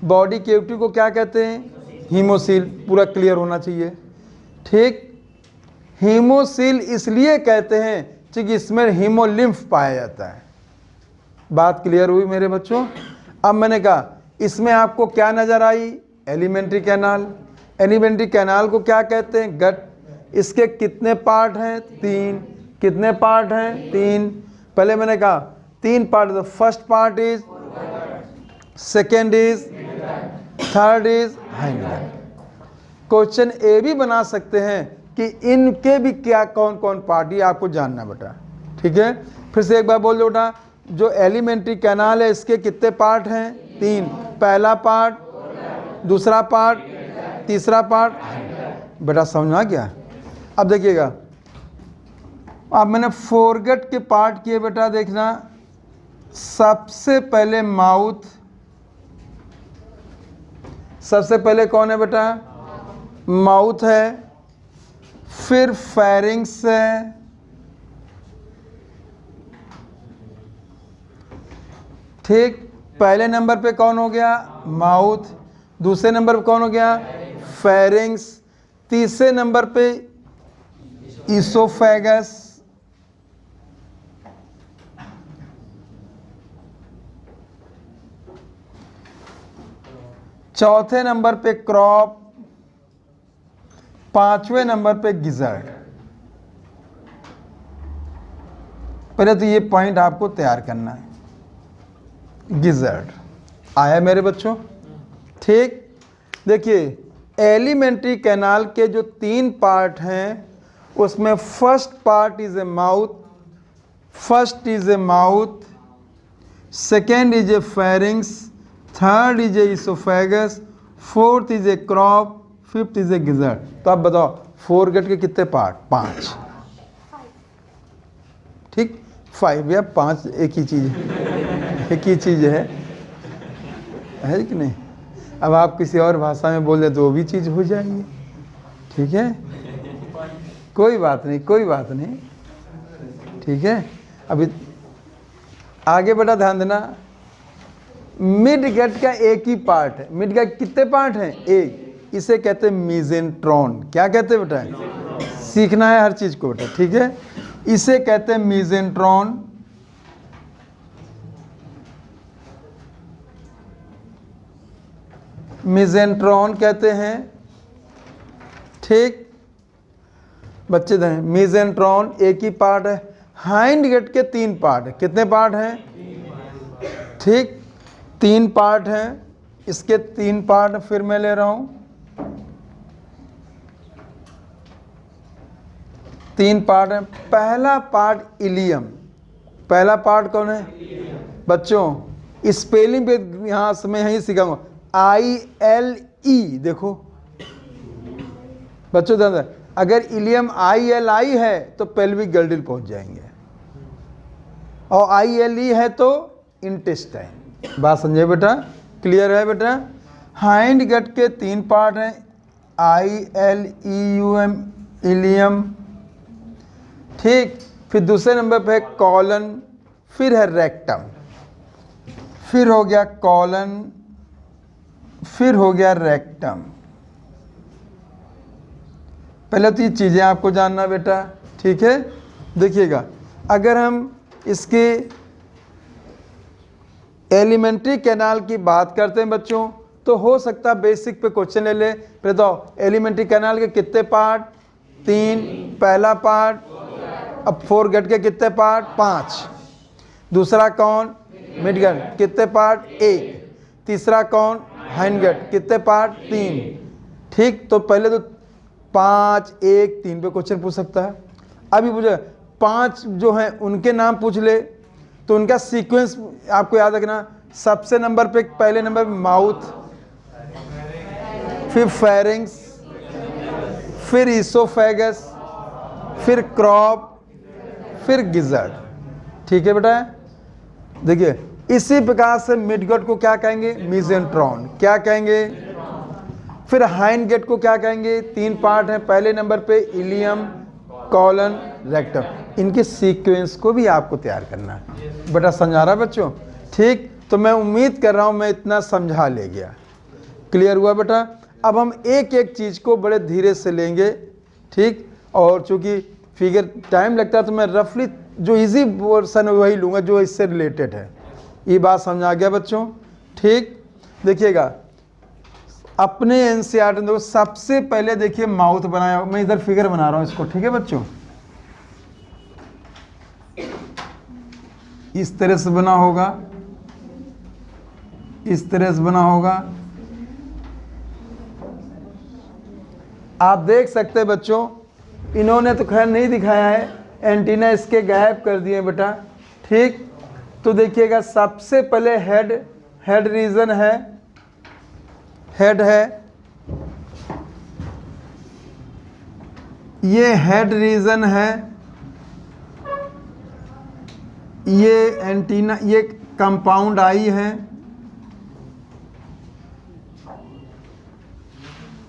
बॉडी कैविटी को क्या कहते हैं? हीमोसील। पूरा क्लियर होना चाहिए। ठीक, हीमोसील इसलिए कहते हैं क्योंकि इसमें हीमोलिम्फ पाया जाता है। बात क्लियर हुई मेरे बच्चों? अब मैंने कहा इसमें आपको क्या नजर आई? Alimentary canal. एलिमेंट्री कैनाल को क्या कहते हैं? गट। इसके कितने पार्ट हैं? 3। कितने पार्ट हैं? 3। पहले मैंने कहा 3 part. First part is, second is, third is hindgut. Question ए भी बना सकते हैं कि इनके भी क्या कौन कौन पार्ट, ये आपको जानना बेटा। ठीक है, फिर से एक बार बोल दो बेटा। जो एलिमेंट्री कैनाल है इसके कितने पार्ट हैं? 3। पहला पार्ट, दूसरा पार्ट, तीसरा पार्ट। बेटा समझ में आ गया? अब देखिएगा, अब मैंने फोरगट के पार्ट किए बेटा। देखना सबसे पहले माउथ, सबसे पहले कौन है बेटा? माउथ है, फिर फेरिंग्स है, ठीक। पहले नंबर पे कौन हो गया? माउथ। दूसरे नंबर पे कौन हो गया? फेरिंग्स। तीसरे नंबर पे इसोफेगस। चौथे नंबर पे क्रॉप। पांचवें नंबर पे गिजर्ड। पहले तो ये पॉइंट आपको तैयार करना है। गिजर्ड आया मेरे बच्चों? ठीक, देखिए एलिमेंट्री कैनाल के जो 3 पार्ट हैं उसमें first part is a mouth, first is a mouth, second is a pharynx, third is a oesophagus, fourth is a crop, fifth is a gizzard. तो आप बताओ फोरगट के कितने पार्ट? 5। ठीक, 5 या 5 एक ही चीज है, एक ही चीज है कि नहीं? अब आप किसी और भाषा में बोल दे तो वो भी चीज हो जाएगी। ठीक है, कोई बात नहीं, कोई बात नहीं। ठीक है, अभी आगे बेटा ध्यान देना। मिडगट का एक ही पार्ट है। मिडगट कितने पार्ट हैं? एक। इसे कहते हैं मीजेंट्रॉन। क्या कहते हैं बेटा? सीखना है हर चीज को बेटा। ठीक है, इसे कहते हैं मीजेंट्रॉन। मीजेंट्रॉन कहते हैं। ठीक बच्चे दें, मीजेंट्रॉन एक ही पार्ट है। हाइंडगट के 3 पार्ट है। कितने पार्ट हैं? ठीक, 3 पार्ट हैं। इसके 3 पार्ट फिर मैं ले रहा हूं। 3 पार्ट है। पहला पार्ट इलियम। पहला पार्ट कौन है बच्चों? स्पेलिंग पे यहां से मैं यहीं सिखाऊंगा। ILE। देखो बच्चों ध्यान दें, अगर इलियम ILI है तो पेल्विक गल्डिल पहुंच जाएंगे, और ILE है तो इंटेस्टाइन। बात समझे बेटा? क्लियर है बेटा? हाइंडगट के 3 पार्ट हैं। ILEUM, ileum. ठीक, फिर दूसरे नंबर पे कॉलन, फिर है रेक्टम, फिर हो गया कॉलन, फिर हो गया रेक्टम। पहले तो ये चीजें आपको जानना बेटा। ठीक है, देखिएगा अगर हम इसके एलिमेंट्री कैनाल की बात करते हैं बच्चों, तो हो सकता है बेसिक पे क्वेश्चन ले ले। बताओ एलिमेंट्री कैनाल के कितने पार्ट? 3। पहला पार्ट। अब फोरगट के कितने पार्ट? 5। दूसरा कौन? मिडगट, कितने पार्ट? 1। तीसरा कौन? हाइंडगट, कितने पार्ट? 3। ठीक, तो पहले तो 5, 1, 3 पे क्वेश्चन पूछ सकता है। अभी पूछे 5 जो हैं उनके नाम पूछ ले, तो उनका सीक्वेंस आपको याद रखना। सबसे नंबर पे पहले नंबर माउथ, फिर फेरिंग्स, फिर इसोफेगस, फिर क्रॉप, फिर गिजर्ड। ठीक है बेटा, देखिए इसी प्रकार से मिडगट को क्या कहेंगे? मीजेंट्रॉन। क्या कहेंगे? फिर हाइंडगट को क्या कहेंगे? 3 पार्ट हैं, पहले नंबर पे इलियम, कॉलन, रेक्टम। इनके सीक्वेंस को भी आपको तैयार करना है बेटा। समझा रहा बच्चों? ठीक, तो मैं उम्मीद कर रहा हूं मैं इतना समझा ले गया। क्लियर हुआ बेटा? अब हम एक एक चीज़ को बड़े धीरे से लेंगे। ठीक, और चूंकि फिगर टाइम लगता है तो मैं रफली जो इजी पोर्शन है वही लूँगा जो इससे रिलेटेड है। ये बात समझ आ गया बच्चों? ठीक, देखिएगा अपने एनसीईआरटी में देखो, सबसे पहले देखिए माउथ बनाया। मैं इधर फिगर बना रहा हूँ इसको। ठीक है बच्चों, इस तरह से बना होगा, इस तरह से बना होगा। आप देख सकते हैं बच्चों, इन्होंने तो खैर नहीं दिखाया है, एंटीना इसके गायब कर दिए बेटा। ठीक, तो देखिएगा सबसे पहले हेड रीजन है, हेड है, ये हेड रीजन है, ये एंटीना, ये कंपाउंड आई है,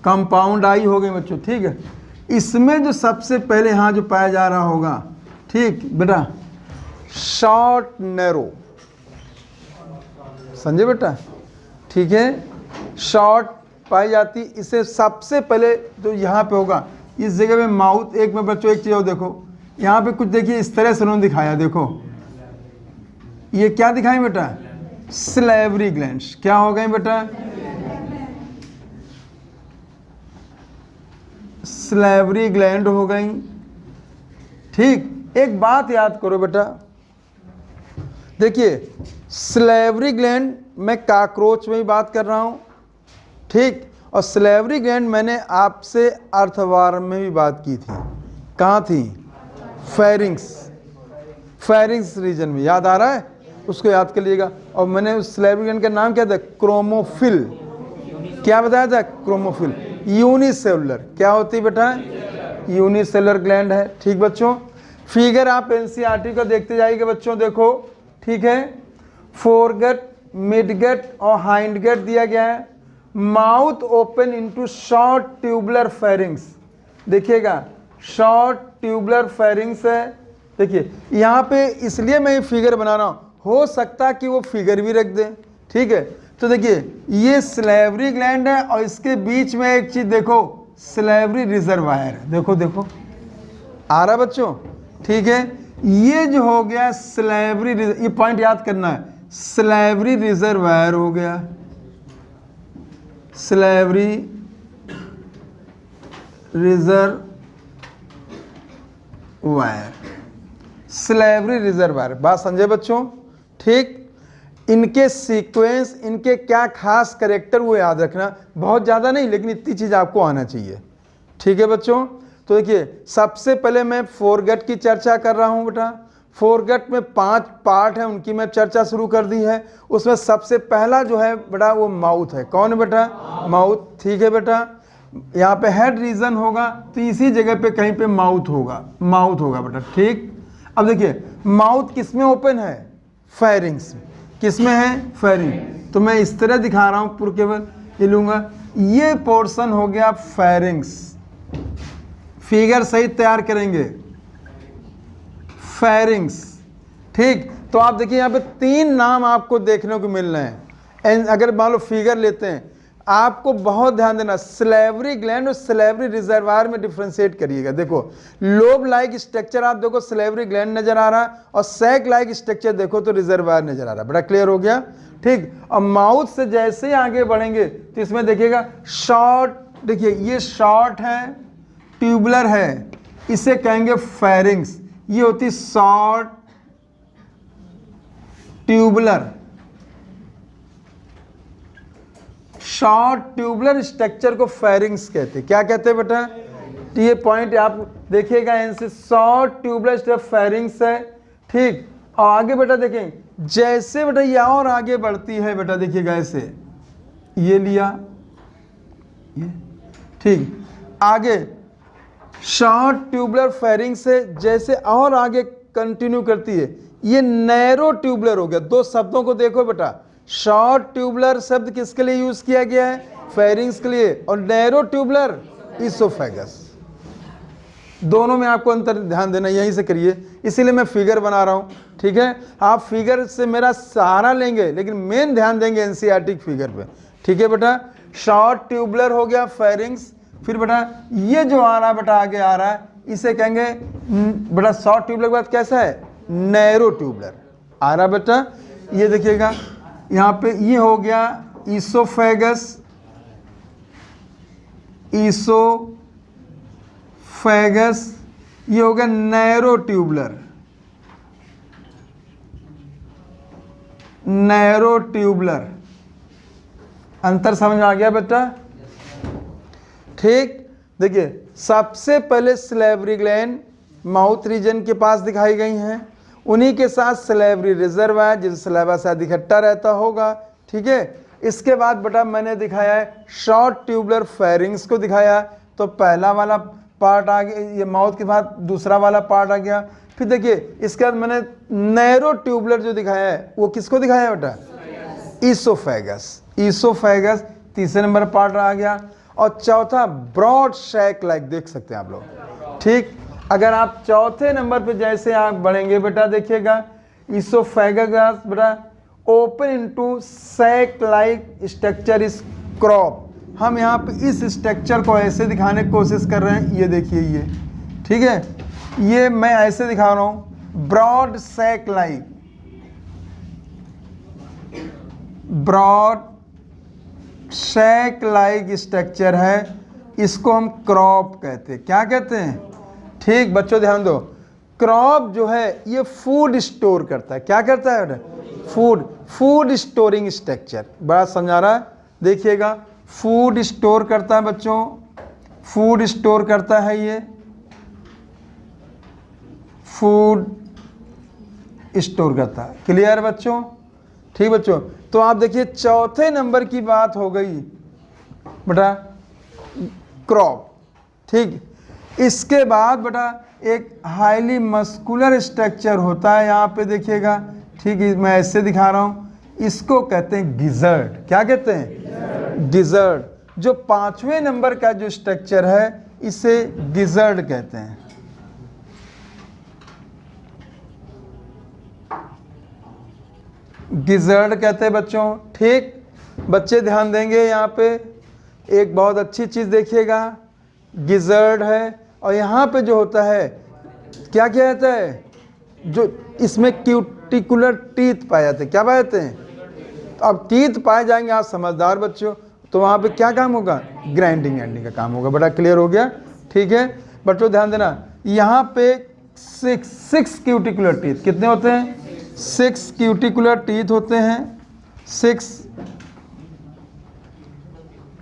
कंपाउंड आई हो गई बच्चों। ठीक है, इसमें जो सबसे पहले यहाँ जो पाया जा रहा होगा, ठीक बेटा, शॉर्ट नैरो, समझे बेटा? ठीक है, शॉर्ट पाई जाती, इसे सबसे पहले तो यहाँ पे होगा, इस जगह पे माउथ। एक में बच्चों एक चीज़ और देखो, यहाँ पे कुछ देखिए इस तरह से उन्होंने दिखाया। देखो ये क्या दिखाएं बेटा? Slavery glands. क्या हो गए बेटा? स्लेवरी ग्लैंड हो गई। ठीक, एक बात याद करो बेटा, देखिए स्लेवरी ग्लैंड मैं काकरोच में ही बात कर रहा हूँ। ठीक, और स्लेवरी ग्लैंड मैंने आपसे अर्थवार्म में भी बात की थी। कहाँ थी? फेरिंग्स रीजन में। याद आ रहा है? उसको याद कर लीजिएगा। और मैंने उस स्लेवरी ग्लैंड का नाम क्या था? क्रोमोफिल। क्या बताया था? क्रोमोफिल। यूनिसेलुलर। क्या होती बेटा? यूनिसेलुलर ग्लैंड है। ठीक बच्चों, फिगर आप एनसीईआरटी को देखते जाइएगा बच्चों। देखो ठीक है, फोरगट, मिडगट और हाइंडगट दिया गया है। Mouth open into short tubular pharynx. देखिएगा शॉर्ट ट्यूबुलर फेरिंग्स है। देखिए यहाँ पे इसलिए मैं ये फिगर बना रहा हूँ, हो सकता कि वो फिगर भी रख दें। ठीक है, तो देखिए ये स्लेवरी ग्लैंड है और इसके बीच में एक चीज देखो, स्लेवरी रिजर्वायर। देखो देखो आ रहा बच्चों? ठीक है, ये जो हो गया स्लेवरी, ये पॉइंट याद करना है, स्लेवरी रिजर्वायर हो गया, स्लेवरी रिजर्वायर, स्लेवरी रिजर्वायर। बात समझे बच्चों? ठीक, इनके सीक्वेंस, इनके क्या खास कैरेक्टर वो याद रखना, बहुत ज़्यादा नहीं लेकिन इतनी चीज़ आपको आना चाहिए। ठीक है बच्चों, तो देखिए सबसे पहले मैं फोरगट की चर्चा कर रहा हूँ बेटा। फोरगट में 5 पार्ट है, उनकी मैं चर्चा शुरू कर दी है। उसमें सबसे पहला जो है बेटा वो माउथ है। कौन है बेटा? माउथ। ठीक है बेटा, यहाँ पे हेड रीजन होगा तो इसी जगह पे कहीं पे माउथ होगा, माउथ होगा बेटा। ठीक, अब देखिए माउथ किस में ओपन है? फेरिंग्स। किस में है? फेरिंग। तो मैं इस तरह दिखा रहा हूँ, पूरा केवल ये लूँगा, ये पोर्शन हो गया फेरिंग्स। फिगर सही तैयार करेंगे, फेरिंग्स। ठीक, तो आप देखिए यहाँ पे 3 नाम आपको देखने को मिल रहे हैं। अगर मान लो फिगर लेते हैं, आपको बहुत ध्यान देना, सलेवरी ग्लैंड और सलेवरी रिजर्वायर में डिफ्रेंशिएट करिएगा। देखो लोब लाइक स्ट्रक्चर आप देखो सलेवरी ग्लैंड नजर आ रहा है, और सैक लाइक स्ट्रक्चर देखो तो रिजर्वायर नजर आ रहा है। बड़ा क्लियर हो गया, ठीक। और माउथ से जैसे ही आगे बढ़ेंगे तो इसमें देखिएगा शॉर्ट, देखिए ये शॉर्ट है, ट्यूबुलर है, इसे कहेंगे फेरिंग्स। ये होती short tubular, short tubular structure को फेरिंग्स कहते हैं। क्या कहते हैं बेटा? तो ये पॉइंट आप देखिएगा, इनसे शॉर्ट ट्यूबुलर स्ट्रक्चर फेरिंग्स है, ठीक। और आगे बेटा देखें, जैसे बेटा ये और आगे बढ़ती है बेटा, देखिएगा ऐसे ये लिया, ये ठीक, आगे शॉर्ट ट्यूबुलर फेरिंग्स से जैसे और आगे कंटिन्यू करती है, ये नैरो ट्यूबुलर हो गया। दो शब्दों को देखो बेटा, शॉर्ट ट्यूबुलर शब्द किसके लिए यूज किया गया है? फेरिंग्स के लिए, और नैरो ट्यूबुलर इसोफेगस। दोनों में आपको अंतर ध्यान देना, यहीं से करिए, इसीलिए मैं फिगर बना रहा हूं, ठीक है। आप फिगर से मेरा सहारा लेंगे लेकिन मेन ध्यान देंगे एनसीईआरटी फिगर पे, ठीक है बेटा। शॉर्ट ट्यूबुलर हो गया फेरिंग्स, फिर बेटा ये जो आ रहा है बेटा आगे आ रहा है, इसे कहेंगे बेटा शॉर्ट ट्यूबुलर के बाद कैसा है? नैरो ट्यूबुलर आ रहा बेटा। ये देखिएगा यहाँ पे ये हो गया इसोफेगस, इसोफेगस, ये हो गया नैरो ट्यूबुलर, नैरो ट्यूबुलर। अंतर समझ में आ गया बेटा, ठीक। देखिए सबसे पहले सलेवरी ग्लैंड माउथ रीजन के पास दिखाई गई हैं, उन्हीं के साथ सलेवरी रिजर्वायर जिस सलेवा शायद इकट्ठा रहता होगा, ठीक है। इसके बाद बेटा मैंने दिखाया है शॉर्ट ट्यूबुलर फेरिंग्स को दिखाया, तो पहला वाला पार्ट आ गया, ये माउथ के बाद दूसरा वाला पार्ट आ गया। फिर देखिए इसके बाद मैंने नैरो ट्यूबुलर जो दिखाया है वो किसको दिखाया है बेटा? इसोफेगस, इसोफेगस तीसरे नंबर पार्ट आ गया। और चौथा ब्रॉड सैक लाइक, देख सकते हैं आप लोग, ठीक। अगर आप चौथे नंबर पे जैसे आप बढ़ेंगे बेटा, देखिएगा इसोफेगस बेटा open into sac like structure is crop. हम यहाँ पे इस स्ट्रक्चर को ऐसे दिखाने की कोशिश कर रहे हैं, ये देखिए ये, ठीक है, ये मैं ऐसे दिखा रहा हूँ, broad sac like, broad sac like structure है, इसको हम क्रॉप कहते हैं। क्या कहते हैं? ठीक बच्चों ध्यान दो, क्रॉप जो है ये फूड स्टोर करता है। क्या करता है बेटा? Food storing structure. बड़ा समझा रहा है, देखिएगा फूड स्टोर करता है बच्चों, फूड स्टोर करता है, ये फूड स्टोर करता है। क्लियर बच्चों? ठीक बच्चों, तो आप देखिए चौथे नंबर की बात हो गई बेटा क्रॉप, ठीक। इसके बाद बेटा एक हाईली मस्कुलर स्ट्रक्चर होता है, यहाँ पे देखिएगा, ठीक है, मैं ऐसे दिखा रहा हूँ, इसको कहते हैं गिजर्ड। क्या कहते हैं? गिजर्ड। जो पांचवें नंबर का जो स्ट्रक्चर है इसे गिजर्ड कहते हैं। गिजर्ड कहते हैं बच्चों, ठीक। बच्चे ध्यान देंगे, यहाँ पे एक बहुत अच्छी चीज देखिएगा, गिजर्ड है, और यहाँ पे जो होता है क्या क्या रहता है? जो इसमें क्यूटिकुलर टीथ पाए जाते हैं। क्या पाए जाते हैं? तो अब टीथ पाए जाएंगे, आप समझदार बच्चों, तो वहाँ पे क्या काम होगा? ग्राइंडिंग एंडिंग का काम होगा। बड़ा क्लियर हो गया, ठीक है बच्चों ध्यान देना। यहाँ पे सिक्स क्यूटिकुलर टीथ कितने होते हैं? 6 क्यूटिकुलर टीथ होते हैं, 6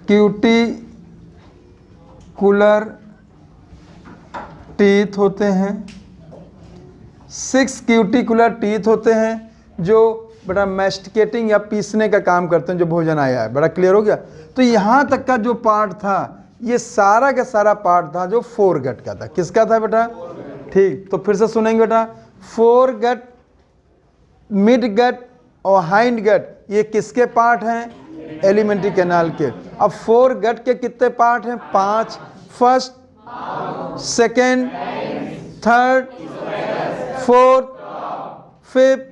क्यूटिकुलर टीथ होते हैं, 6 क्यूटिकुलर टीथ होते हैं जो बड़ा मैस्टिकेटिंग या पीसने का काम करते हैं जो भोजन आया है। बड़ा क्लियर हो गया। तो यहाँ तक का जो पार्ट था ये सारा का सारा पार्ट था जो फोरगट का था। किसका था बेटा? ठीक, तो फिर से सुनेंगे बेटा, फोरगट, मिड गट और हाइंड गट ये किसके पार्ट हैं? एलिमेंट्री कैनाल के। अब फोर गट के कितने पार्ट हैं? 5। First, second, third, fourth, fifth.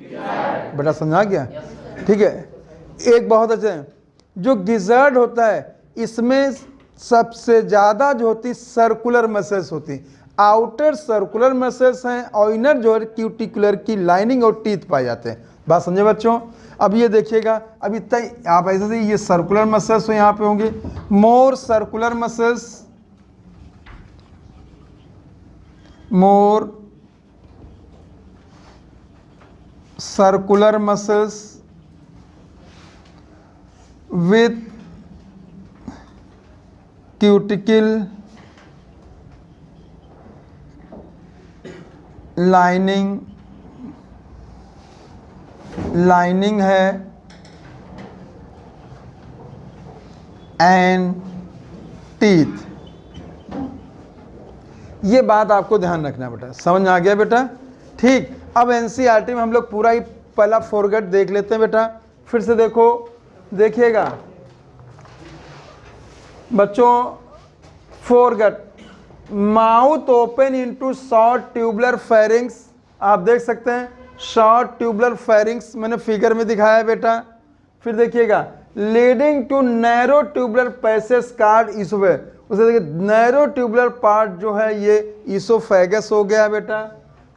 बेटा समझा गया? ठीक है। एक बहुत अच्छा है, जो गिजर्ड होता है इसमें सबसे ज़्यादा जो होती सर्कुलर मसल्स होती, आउटर सर्कुलर मसल्स हैं और इनर जो है क्यूटिकुलर की लाइनिंग और टीथ पाए जाते हैं। बात समझे बच्चों? अब ये देखिएगा, अब इतना आप ऐसे से ये सर्कुलर मसल्स तो यहाँ पे होंगे, more circular muscles, more circular muscles with cuticle lining है एंड टीथ। ये बात आपको ध्यान रखना बेटा, समझ आ गया बेटा? ठीक। अब एनसीईआरटी में हम लोग पूरा ही पहला फोरगट देख लेते हैं बेटा, फिर से देखो, देखिएगा बच्चों, foregut, mouth open into short tubular pharynx, आप देख सकते हैं शॉर्ट ट्यूबुलर फेरिंग्स मैंने फिगर में दिखाया है बेटा। फिर देखिएगा leading to narrow tubular passage called oesophagus, उसे देखिए नैरो ट्यूबुलर पार्ट जो है ये इसोफेगस हो गया बेटा।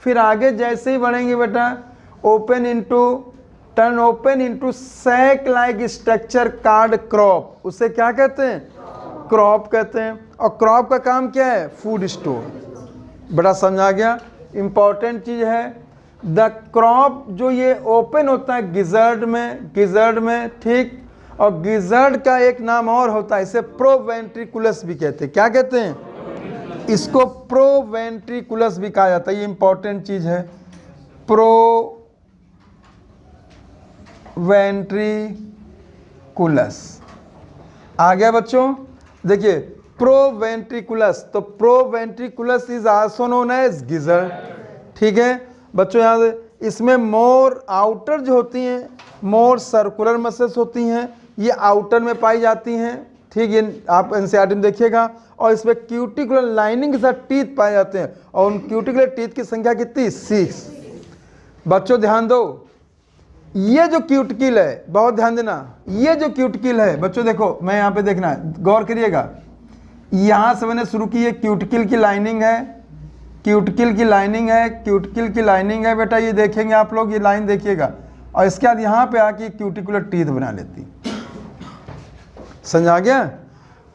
फिर आगे जैसे ही बढ़ेंगे बेटा, open into turn open into sac like structure called crop, उसे क्या कहते हैं? क्रॉप कहते हैं। और क्रॉप का काम क्या है? Food store. बड़ा समझा गया? इंपॉर्टेंट चीज है, द क्रॉप जो ये ओपन होता है गिजर्ड में, ठीक। और गिजर्ड का एक नाम और होता है, इसे प्रोवेंट्रिकुलस भी कहते हैं। क्या कहते हैं? इसको प्रोवेंट्रिकुलस भी कहा जाता है। ये इंपॉर्टेंट चीज है, प्रोवेंट्रिकुलस। आ गया बच्चों? देखिए प्रोवेंट्रिकुलस, तो proventriculus is also known as gizzard, ठीक है बच्चों। यहाँ से इसमें मोर आउटर जो होती हैं, मोर सर्कुलर मसल्स होती हैं, ये आउटर में पाई जाती हैं, ठीक। ये आप एनसीईआरटी में देखिएगा। और इसमें क्यूटिकुलर लाइनिंग के साथ टीथ पाए जाते हैं, और उन क्यूटिकुलर टीथ की संख्या कितनी? 6। बच्चों ध्यान दो, ये जो क्यूटिकल है, बहुत ध्यान देना, ये जो क्यूटिकल है बच्चों, देखो मैं यहाँ पे देखना है, गौर करिएगा, यहाँ से मैंने शुरू की, ये क्यूटिकल की लाइनिंग है, क्यूटिकल की लाइनिंग है, क्यूटिकल की लाइनिंग है बेटा, ये देखेंगे आप लोग, ये लाइन देखिएगा। और इसके बाद यहाँ पे आके क्यूटिकुलर टीथ बना लेती, समझ आ गया?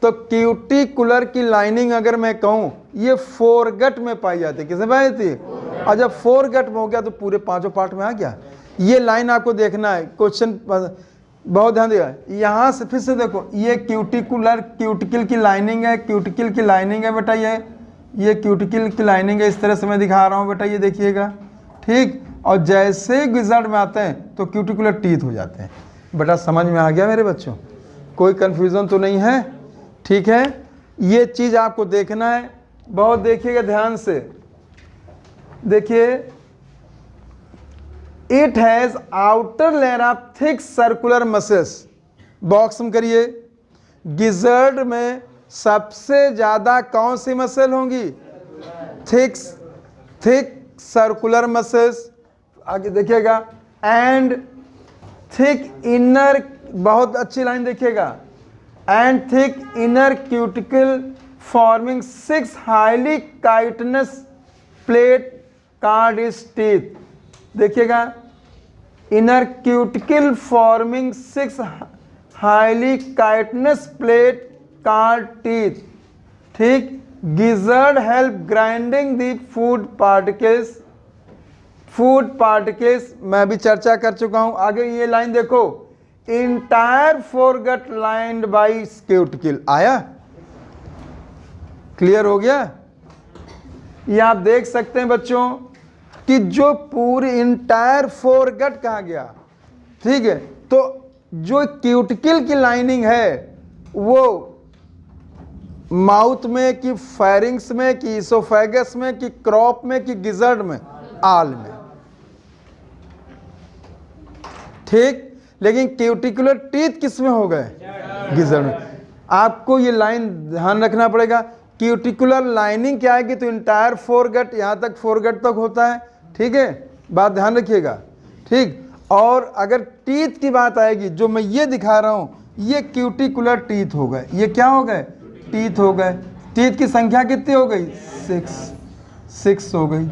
तो क्यूटिकुलर की लाइनिंग अगर मैं कहूँ, ये फोरगट में पाई जाती है। किसमें पाई जाती है? और जब फोरगट में हो गया तो पूरे पांचों पार्ट में आ गया। ये लाइन आपको देखना है, क्वेश्चन बहुत ध्यान देगा। यहाँ से फिर से देखो, ये क्यूटिकल की लाइनिंग है, क्यूटिकल की लाइनिंग है बेटा, ये क्यूटिकल की लाइनिंग है, इस तरह से मैं दिखा रहा हूँ बेटा, ये देखिएगा, ठीक। और जैसे गिजर्ड में आते हैं तो क्यूटिकुलर टीथ हो जाते हैं। बेटा समझ में आ गया मेरे बच्चों? कोई कन्फ्यूज़न तो नहीं है? ठीक है, ये चीज़ आपको देखना है, बहुत देखिएगा ध्यान से। देखिए, it has outer layer of thick circular muscles, box में करिए। गिजर्ड में सबसे ज़्यादा कौन सी मसल होंगी? Thick circular muscles. आगे देखिएगा, एंड थिक इनर, बहुत अच्छी लाइन देखिएगा, and thick inner cuticle forming 6 highly chitinous plate कार्ड इज टीथ। देखिएगा, inner cuticle forming 6 highly chitinous plate कार्ड टीथ, ठीक। Gizzard help grinding the food particles मैं भी चर्चा कर चुका हूं। आगे ये लाइन देखो, entire foregut lined by cuticle. आया? क्लियर हो गया? ये आप देख सकते हैं बच्चों कि जो पूरी इंटायर फोरगट कहा गया, ठीक है। तो जो क्यूटिकल की लाइनिंग है वो माउथ में कि फेरिंग्स में कि इसोफेगस में कि क्रॉप में कि गिजर्ड में, आल में, ठीक। लेकिन क्यूटिकुलर टीथ किस में हो गए? गिजर्ड में। आपको ये लाइन ध्यान रखना पड़ेगा, क्यूटिकुलर लाइनिंग क्या आएगी? तो इंटायर फोरगट, यहां तक फोरगट तक होता है, ठीक है, बात ध्यान रखिएगा, ठीक। और अगर टीथ की बात आएगी, जो मैं ये दिखा रहा हूं, ये क्यूटिकुलर टीथ हो गए। ये क्या हो गए? टीथ हो गए। टीथ की संख्या कितनी हो गई? 6 हो गई।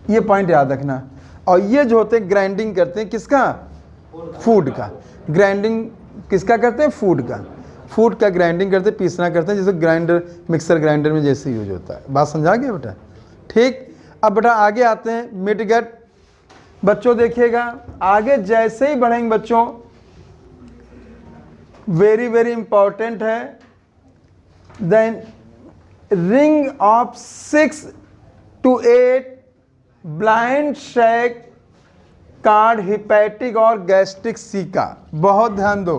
ये पॉइंट याद रखना। और ये जो होते हैं ग्राइंडिंग करते हैं किसका? फूड का। ग्राइंडिंग किसका करते हैं? फूड का। फूड का ग्राइंडिंग करते, पीसना करते हैं, जैसे ग्राइंडर, मिक्सर ग्राइंडर में जैसे यूज होता है। बात समझा गया बेटा? ठीक। अब बेटा आगे आते हैं, मिडगट। बच्चों देखिएगा, आगे जैसे ही बढ़ेंगे बच्चों, वेरी वेरी इंपॉर्टेंट है, then ring of 6 to 8 blind sac called hepatic और गैस्ट्रिक सीका। बहुत ध्यान दो।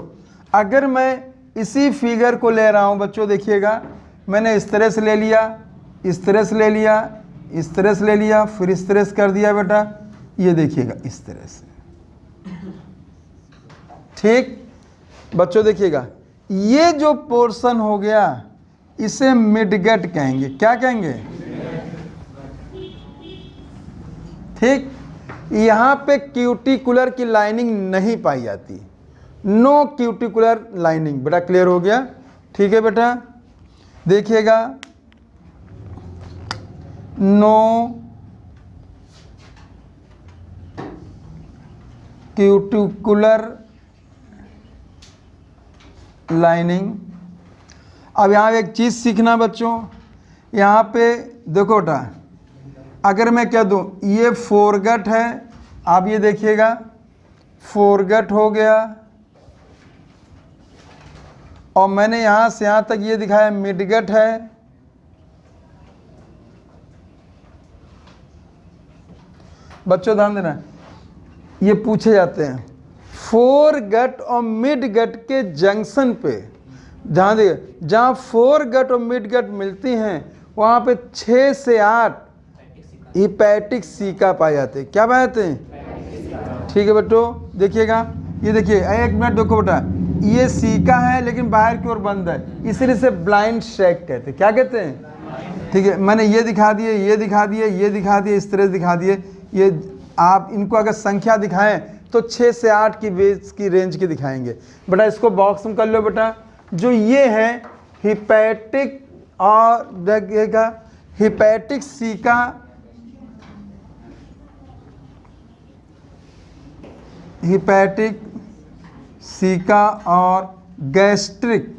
अगर मैं इसी फिगर को ले रहा हूं बच्चों, देखिएगा, मैंने इस तरह से ले लिया, इस तरह से ले लिया, इस तरह से ले लिया, फिर इस तरह से कर दिया बेटा, ये देखिएगा इस तरह से। ठीक बच्चों देखिएगा, ये जो पोर्शन हो गया इसे मिडगट कहेंगे। क्या कहेंगे? ठीक। यहां पे क्यूटिकुलर की लाइनिंग नहीं पाई जाती, नो क्यूटिकुलर लाइनिंग। बेटा क्लियर हो गया? ठीक है बेटा, देखिएगा, नो क्यूटिकुलर लाइनिंग। अब यहाँ एक चीज़ सीखना बच्चों, यहाँ पे देखो बेटा, अगर मैं कह दूँ ये फोरगट है, आप ये देखिएगा फोरगट हो गया, और मैंने यहाँ से यहाँ तक ये दिखाया मिडगट है। बच्चों ध्यान देना, ये पूछे जाते हैं फोरगट और मिडगट के जंक्शन पे, ध्यान दिए, जहाँ फोरगट और मिडगट मिलती हैं वहाँ पे 6 से 8 हिपैटिक सीका पाए जाते हैं। क्या पाए जाते हैं? ठीक है बच्चों, देखिएगा, ये देखिए, एक मिनट देखो बेटा, ये सीका है लेकिन बाहर की ओर बंद है, इसलिए इसे ब्लाइंड शैक कहते हैं। क्या कहते हैं? ठीक है, मैंने ये दिखा दिए, ये दिखा दिए, ये दिखा दिए, इस तरह से दिखा दिए। ये आप इनको अगर संख्या दिखाएं तो 6 से 8 की बेस की रेंज के दिखाएंगे। बेटा इसको बॉक्स में कर लो बेटा। जो ये है हिपैटिक, और देखिएगा हिपैटिक सीका, हिपैटिक सीका और गैस्ट्रिक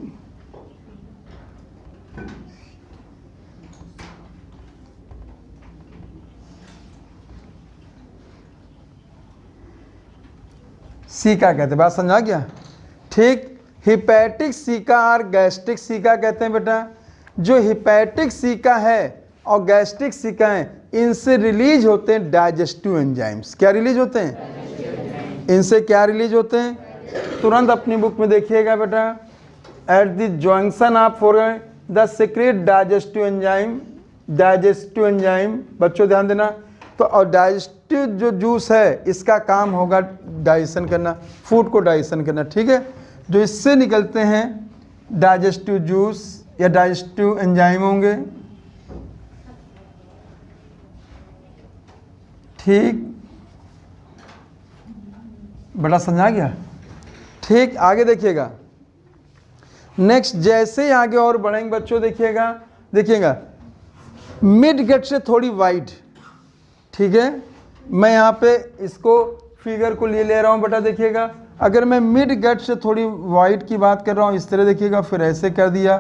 सीका कहते हैं। बात समझा गया? ठीक। हिपैटिक सीका और गैस्ट्रिक सीका कहते हैं बेटा। जो हिपैटिक सीका है और गैस्ट्रिक सीका है, इनसे रिलीज होते हैं डाइजेस्टिव एंजाइम्स। क्या रिलीज होते हैं? इनसे क्या रिलीज होते हैं? तुरंत अपनी बुक में देखिएगा बेटा, eight the junction of foregut the secret digestive enzyme, digestive enzyme. बच्चों ध्यान देना। तो और डाइजेस्टिव जो जूस है इसका काम होगा डाइजेशन करना, फूड को डाइजेशन करना। ठीक है, जो इससे निकलते हैं डाइजेस्टिव जूस या डाइजेस्टिव एंजाइम होंगे। ठीक, बड़ा समझा गया? ठीक, आगे देखिएगा। नेक्स्ट, जैसे ही आगे और बढ़ेंगे बच्चों, देखिएगा, देखिएगा मिड गट से थोड़ी वाइड। ठीक है, मैं यहाँ पे इसको फिगर को ले रहा हूँ बेटा। देखिएगा, अगर मैं मिड गट से थोड़ी वाइड की बात कर रहा हूँ, इस तरह देखिएगा, फिर ऐसे कर दिया,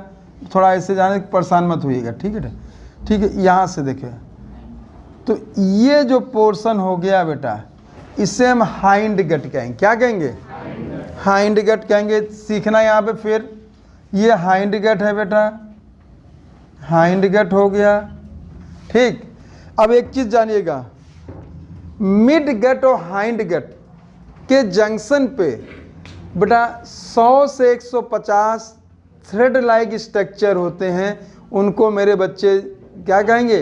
थोड़ा ऐसे जाने, परेशान मत होइएगा। ठीक है, ठीक है, यहाँ से देखिए, तो ये जो पोर्शन हो गया बेटा, इसे हम हाइंड गट कहेंगे। क्या कहेंगे? हाइंड गट कहेंगे। सीखना यहाँ पे, फिर ये हाइंड गट है बेटा, हाइंड गट हो गया। ठीक, अब एक चीज जानिएगा, मिड गट और हाइंड गट के जंक्शन पे बेटा 100 से 150 थ्रेड लाइक स्ट्रक्चर होते हैं। उनको मेरे बच्चे क्या कहेंगे?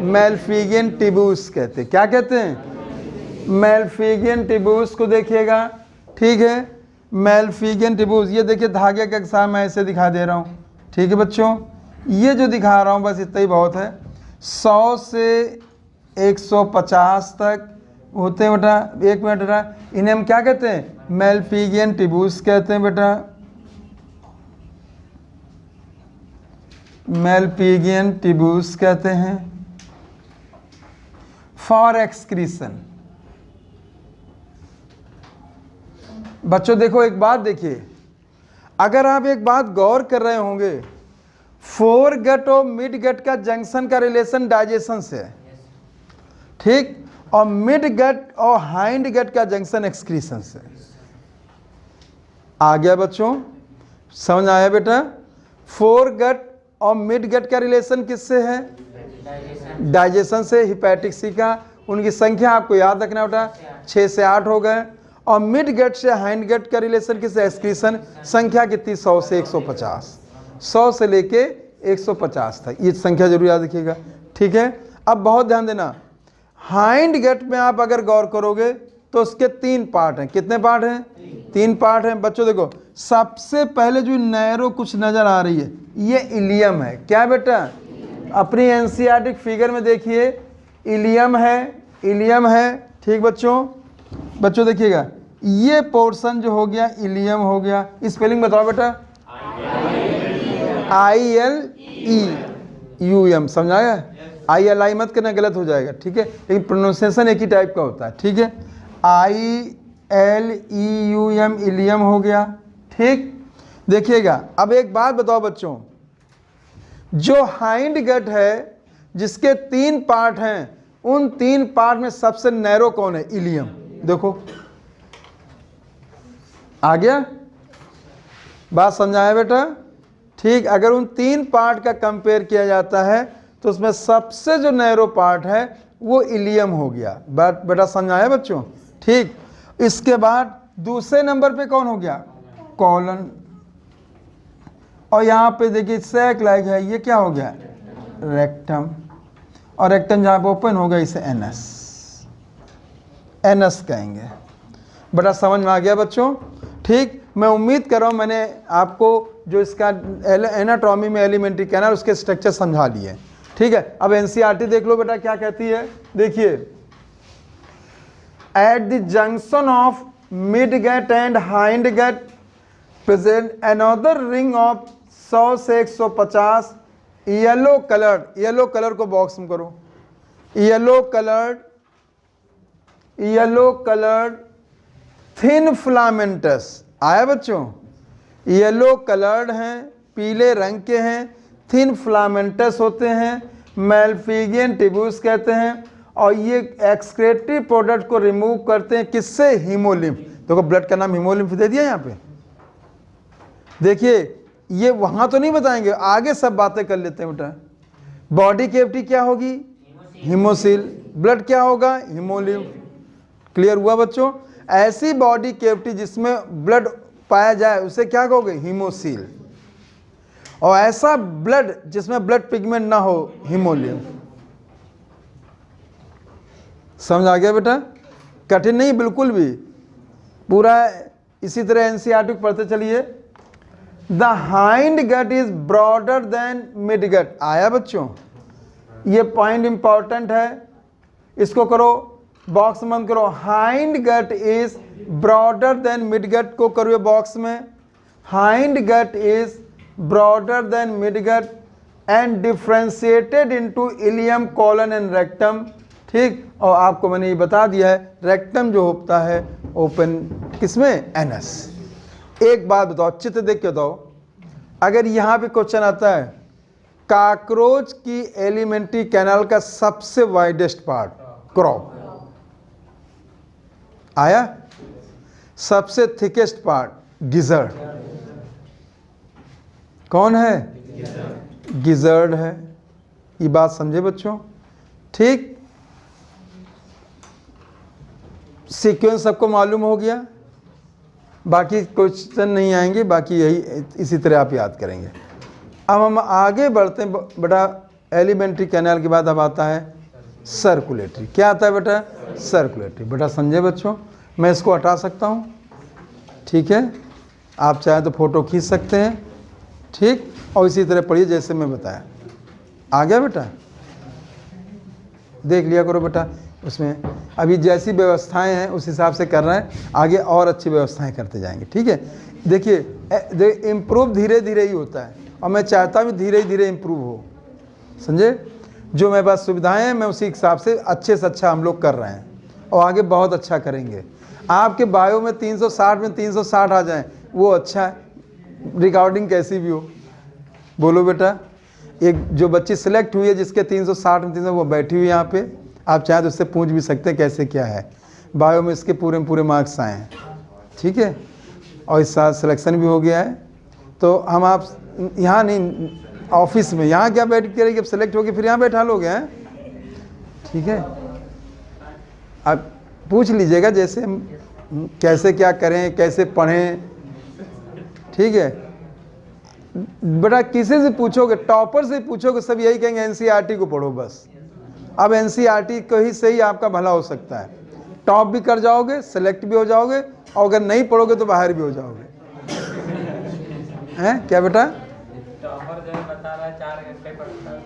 मेलफिगियन टिब्यूस कहते हैं। क्या कहते हैं? मेलफिगियन टिब्यूस को देखिएगा। ठीक है, मेलफिगियन टिब्यूस, ये देखिए धागे का एक्साम मैं ऐसे दिखा दे रहा हूँ। ठीक है बच्चों, ये जो दिखा रहा हूँ बस इतना ही बहुत है। 100 से 150 तक होते हैं बेटा। एक मिनट बेटा, इन्हें हम क्या कहते हैं? मेलपिगियन टिब्यूस कहते हैं बेटा, मेलपिगियन टिब्यूस कहते हैं फॉर एक्सक्रीशन। बच्चों देखो एक बात देखिए, अगर आप एक बात गौर कर रहे होंगे, फोर गट और मिड गट का जंक्शन का रिलेशन डाइजेशन से है, ठीक, और मिड गट और हाइंड गट का जंक्शन एक्सक्रीशन से। आ गया बच्चों, समझ आया बेटा? फोर गट और मिड गट का रिलेशन किससे है? डाइजेशन से। हिपैटिक उनकी संख्या आपको याद रखना बेटा 6 से 8 हो गए। और मिड गट से हाइंड गट का रिलेशन किससे? एक्सक्रीशन। संख्या कितनी? 100 से 150, 100 से लेके 150 तक, ये संख्या जरूर याद रखिएगा, ठीक है। अब बहुत ध्यान देना, हाइंड गट में आप अगर गौर करोगे तो उसके 3 पार्ट हैं। कितने पार्ट हैं? 3 पार्ट हैं। बच्चों देखो, सबसे पहले जो नैरो कुछ नजर आ रही है ये इलियम है। क्या बेटा? अपनी एनसीईआरटी फिगर में देखिए, इलियम है, इलियम है, ठीक बच्चों। बच्चों देखिएगा, ये पोर्शन जो हो गया इलियम हो गया। स्पेलिंग बताओ बेटा। ILEUM, समझाया? ILI मत करना, गलत हो जाएगा, ठीक है, लेकिन प्रोनाउंसिएशन एक ही टाइप का होता है, ठीक है। ILEUM, इलियम हो गया, ठीक। देखिएगा, अब एक बात बताओ बच्चों, जो हाइंड गट है जिसके 3 पार्ट हैं, उन 3 पार्ट में सबसे नैरो कौन है? इलियम। देखो आ गया, बात समझाया बेटा, ठीक। अगर उन 3 पार्ट का कंपेयर किया जाता है तो उसमें सबसे जो नैरो पार्ट है वो इलियम हो गया। बेटा समझाया बच्चों, ठीक। इसके बाद दूसरे नंबर पे कौन हो गया? कॉलन। और यहाँ पे देखिए सैक लाइक है, ये क्या हो गया? रेक्टम। और रेक्टम जहाँ पे ओपन हो गया इसे एनस, एनस कहेंगे। बड़ा समझ में आ गया बच्चों, ठीक। मैं उम्मीद कर रहा हूँ मैंने आपको जो इसका एनाटॉमी में एलिमेंट्री कैनाल उसके स्ट्रक्चर समझा लिए, ठीक है। अब एनसीईआरटी देख लो बेटा क्या कहती है। देखिए, at the junction of mid gut and hind gut present another ring of 100 से 150 येलो कलर्ड, येलो कलर को बॉक्स में करो, येलो कलर्ड थिन फिलामेंटस। आया बच्चों? येलो कलर्ड हैं, पीले रंग के हैं, थिन फिलामेंटस होते हैं, मेलपिगियन टिब्यूस कहते हैं। और ये एक्सक्रेटरी प्रोडक्ट को रिमूव करते हैं किससे? हीमोलिम्फ। देखो ब्लड का नाम हीमोलिम्फ दे दिया यहाँ पे। देखिए ये वहाँ तो नहीं बताएंगे, आगे सब बातें कर लेते हैं बेटा। बॉडी कैविटी क्या होगी? हीमोसील। ब्लड क्या होगा? हीमोलिम्फ। क्लियर हुआ बच्चों? ऐसी बॉडी कैविटी जिसमें ब्लड पाया जाए उसे क्या कहोगे? हीमोसील। और ऐसा ब्लड जिसमें ब्लड पिगमेंट ना हो, हीमोलिम्फ। समझ आ गया बेटा? कठिन नहीं बिल्कुल भी, पूरा इसी तरह एनसीईआरटी पढ़ते चलिए। The hind gut is broader than mid gut. आया बच्चों? ये पॉइंट इंपॉर्टेंट है, इसको करो, बॉक्स बंद करो। Hind gut is broader than mid gut को करो बॉक्स में। Hind gut is broader than mid gut and differentiated into ileum, colon and rectum, ठीक। और आपको मैंने ये बता दिया है, रेक्टम जो होता है ओपन किसमें? एनस। एक बात बताओ, चित्र देख के बताओ, अगर यहाँ पे क्वेश्चन आता है काकरोच की एलिमेंट्री कैनाल का सबसे वाइडेस्ट पार्ट क्रॉप, आया? सबसे थिकेस्ट पार्ट गिजर्ड, कौन है? गिजर्ड है। ये बात समझे बच्चों, ठीक। सीक्वेंस सबको मालूम हो गया, बाकी क्वेश्चन नहीं आएंगे, बाकी यही इसी तरह आप याद करेंगे। अब हम आगे बढ़ते हैं बेटा। एलिमेंट्री कैनाल के बाद अब आता है सर्कुलेटरी। क्या आता है बेटा? सर्कुलेटरी। बेटा समझे बच्चों? मैं इसको हटा सकता हूँ, ठीक है, आप चाहे तो फोटो खींच सकते हैं, ठीक। और इसी तरह पढ़िए जैसे मैं बताया। आ गया बेटा? देख लिया करो बेटा, उसमें अभी जैसी व्यवस्थाएं हैं उस हिसाब से कर रहे हैं, आगे और अच्छी व्यवस्थाएं करते जाएंगे। ठीक है, देखिए इम्प्रूव धीरे धीरे ही होता है और मैं चाहता हूँ धीरे धीरे इम्प्रूव हो, समझे। जो मेरे पास सुविधाएं हैं मैं उसी हिसाब से अच्छा हम लोग कर रहे हैं और आगे बहुत अच्छा करेंगे। आपके बायो में 360 में 360 आ जाएं वो अच्छा है, रिकॉर्डिंग कैसी भी हो। बोलो बेटा, एक जो बच्ची सिलेक्ट हुई है जिसके 360 में 300 वो बैठी हुई यहाँ पे, आप चाहें तो उससे पूछ भी सकते हैं कैसे क्या है। बायो में इसके पूरे मार्क्स आए हैं, ठीक है, और इस साल सिलेक्शन भी हो गया है। तो हम आप यहाँ नहीं ऑफिस में, यहाँ क्या बैठ करेंगे, जब सेलेक्ट होगी फिर यहाँ बैठा लोगे हैं, ठीक है। आप पूछ लीजिएगा जैसे हम कैसे क्या करें, कैसे पढ़ें, ठीक है। बेटा किसी से पूछोगे, टॉपर से पूछोगे, सब यही कहेंगे एनसीईआरटी को पढ़ो बस। अब एनसीईआरटी को ही से ही आपका भला हो सकता है, टॉप भी कर जाओगे, सेलेक्ट भी हो जाओगे, और अगर नहीं पढ़ोगे तो बाहर भी हो जाओगे। हैं क्या बेटा? टॉपर जो बता रहा है 4 घंटे पढ़ता था,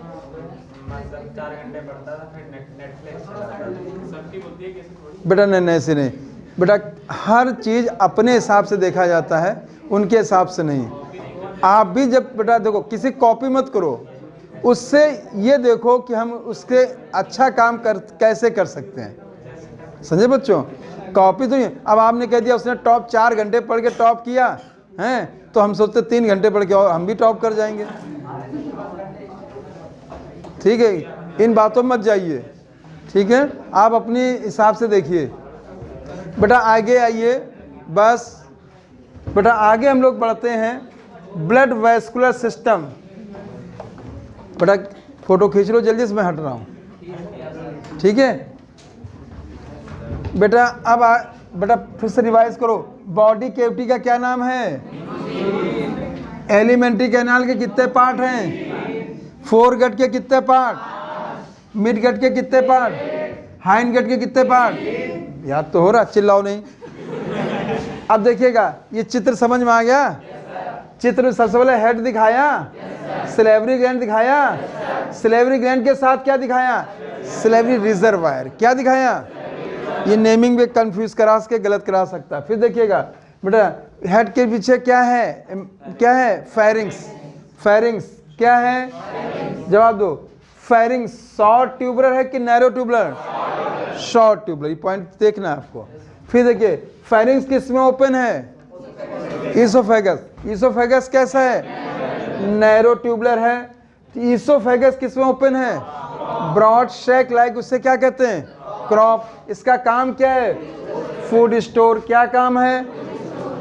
मतलब 4 घंटे पढ़ता था, फिर नेटफ्लिक्स चलाता था। सबकी बुद्धि है किसी थोड़ी। बेटा नहीं, ऐसे नहीं बेटा, हर चीज़ अपने हिसाब से देखा जाता है, उनके हिसाब से नहीं। आप भी जब बेटा देखो, किसी कॉपी मत करो, उससे ये देखो कि हम उसके अच्छा काम कैसे कर सकते हैं, समझे बच्चों। कॉपी तो नहीं, अब आपने कह दिया उसने टॉप 4 घंटे पढ़ के टॉप किया हैं, तो हम सोचते 3 घंटे पढ़ के और हम भी टॉप कर जाएंगे। ठीक है, इन बातों में मत जाइए, ठीक है। आप अपने हिसाब से देखिए। बेटा आगे आइए, बस बेटा आगे हम लोग बढ़ते हैं। ब्लड वेस्कुलर सिस्टम, बेटा फोटो खींच लो जल्दी से, मैं हट रहा हूँ, ठीक है बेटा। अब बेटा फिर से रिवाइज करो, बॉडी कैविटी का क्या नाम है? एलिमेंट्री कैनाल के कितने पार्ट हैं? फोरगट के कितने पार्ट? मिडगट के कितने पार्ट? हाइंडगट के कितने पार्ट? याद तो हो रहा, चिल्लाओ नहीं। अब देखिएगा, ये चित्र समझ में आ गया? चित्र में सबसे पहले हेड दिखाया, सिलेवरी ग्लैंड दिखाया, सिलेवरी ग्लैंड के साथ क्या दिखाया? Salivary reservoir. क्या दिखाया? ये नेमिंग भी कंफ्यूज करा के गलत करा सकता है। फिर देखिएगा बेटा, हेड के पीछे क्या है? क्या है? फेरिंग्स। फेरिंग्स क्या है? जवाब दो। फेरिंग्स शॉर्ट ट्यूबुलर है कि नैरो ट्यूबुलर? शॉर्ट ट्यूबुलर, ये पॉइंट देखना है आपको। फिर देखिए, फेरिंग्स किस में ओपन है? ईसोफेगस। ईसोफेगस कैसा है? नैरो ट्यूबुलर है। ईसोफेगस किस में ओपन है? ब्रॉड शेक लाइक, उससे क्या कहते हैं? क्रॉप। इसका काम क्या है? Food store. क्या काम है?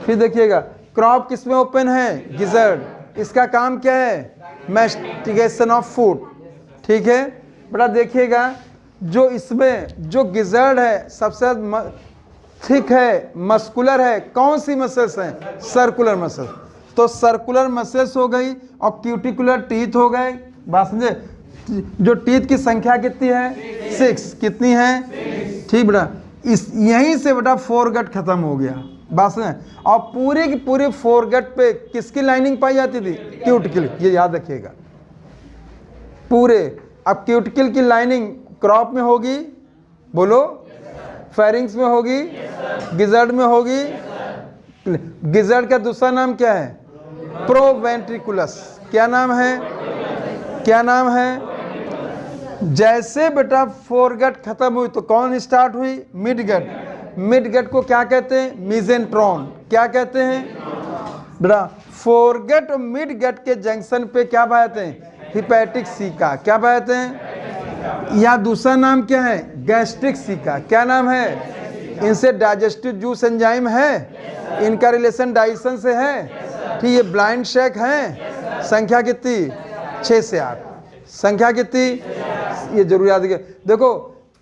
फिर देखिएगा, क्रॉप किस में ओपन है? गिजर्ड। इसका काम क्या है? मैस्टिकेशन ऑफ फूड, ठीक है बेटा। देखिएगा, जो इसमें जो गिजर्ड है सबसे थिक है, मस्कुलर है, कौन सी मसल्स हैं? Circular muscles. तो सर्कुलर मसल्स हो गई और क्यूटिकुलर टीथ हो गए। बात समझे? जो टीथ की संख्या कितनी है? 6। कितनी है? ठीक बेटा, इस यहीं से बेटा फोरगट खत्म हो गया। बात समझे? और पूरे की पूरे फोरगट पे किसकी लाइनिंग पाई जाती थी? क्यूटिकल। ये याद रखिएगा पूरे। अब क्यूटिकल की लाइनिंग क्रॉप में होगी, बोलो, फेरिंग्स में होगी, गिजर्ड में होगी। गिजर्ड का दूसरा नाम क्या है? प्रोवेंट्रिकुलस। क्या नाम है? क्या नाम है? जैसे बेटा फोरगट खत्म हुई तो कौन स्टार्ट हुई? मिडगट। मिडगट को क्या कहते हैं? मीजेंट्रॉन। क्या कहते हैं बेटा? फोरगट और मिडगट के जंक्शन पे क्या पाते हैं? Hepatic caeca. क्या पाते हैं? या दूसरा नाम क्या है? Gastric caeca. क्या नाम है? इनसे डाइजेस्टिव जूस एंजाइम है, इनका रिलेशन डाइजेशन से है, ठीक। ये ब्लाइंड शेक है। संख्या कितनी? 6 से 8। संख्या कितनी? ये जरूर याद रखिए। देखो,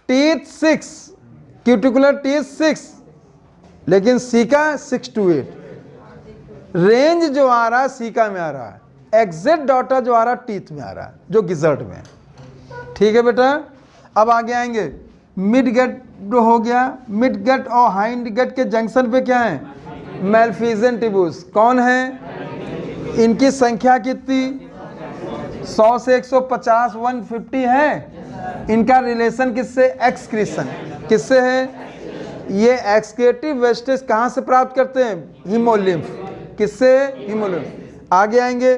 टीथ 6, क्यूटिकुलर टीथ 6, लेकिन सीका 6 to 8। रेंज जो आ रहा है सीका में आ रहा है, एग्जैक्ट डाटा जो आ रहा है टीथ में आ रहा है, जो गिजर्ड में। ठीक है बेटा, अब आगे आएंगे। मिडगट हो गया। मिडगट और हाइंडगट के जंक्शन पे क्या है? मैलफिजियन टिब्यूस। कौन है? इनकी संख्या कितनी? 100 से 150, 150 है। इनका रिलेशन किससे? एक्सक्रीशन। किससे है? ये एक्सक्रीटिव वेस्टेज कहाँ से प्राप्त करते हैं? हीमोलिम्फ। किससे? हीमोलिम्फ। आगे आएंगे,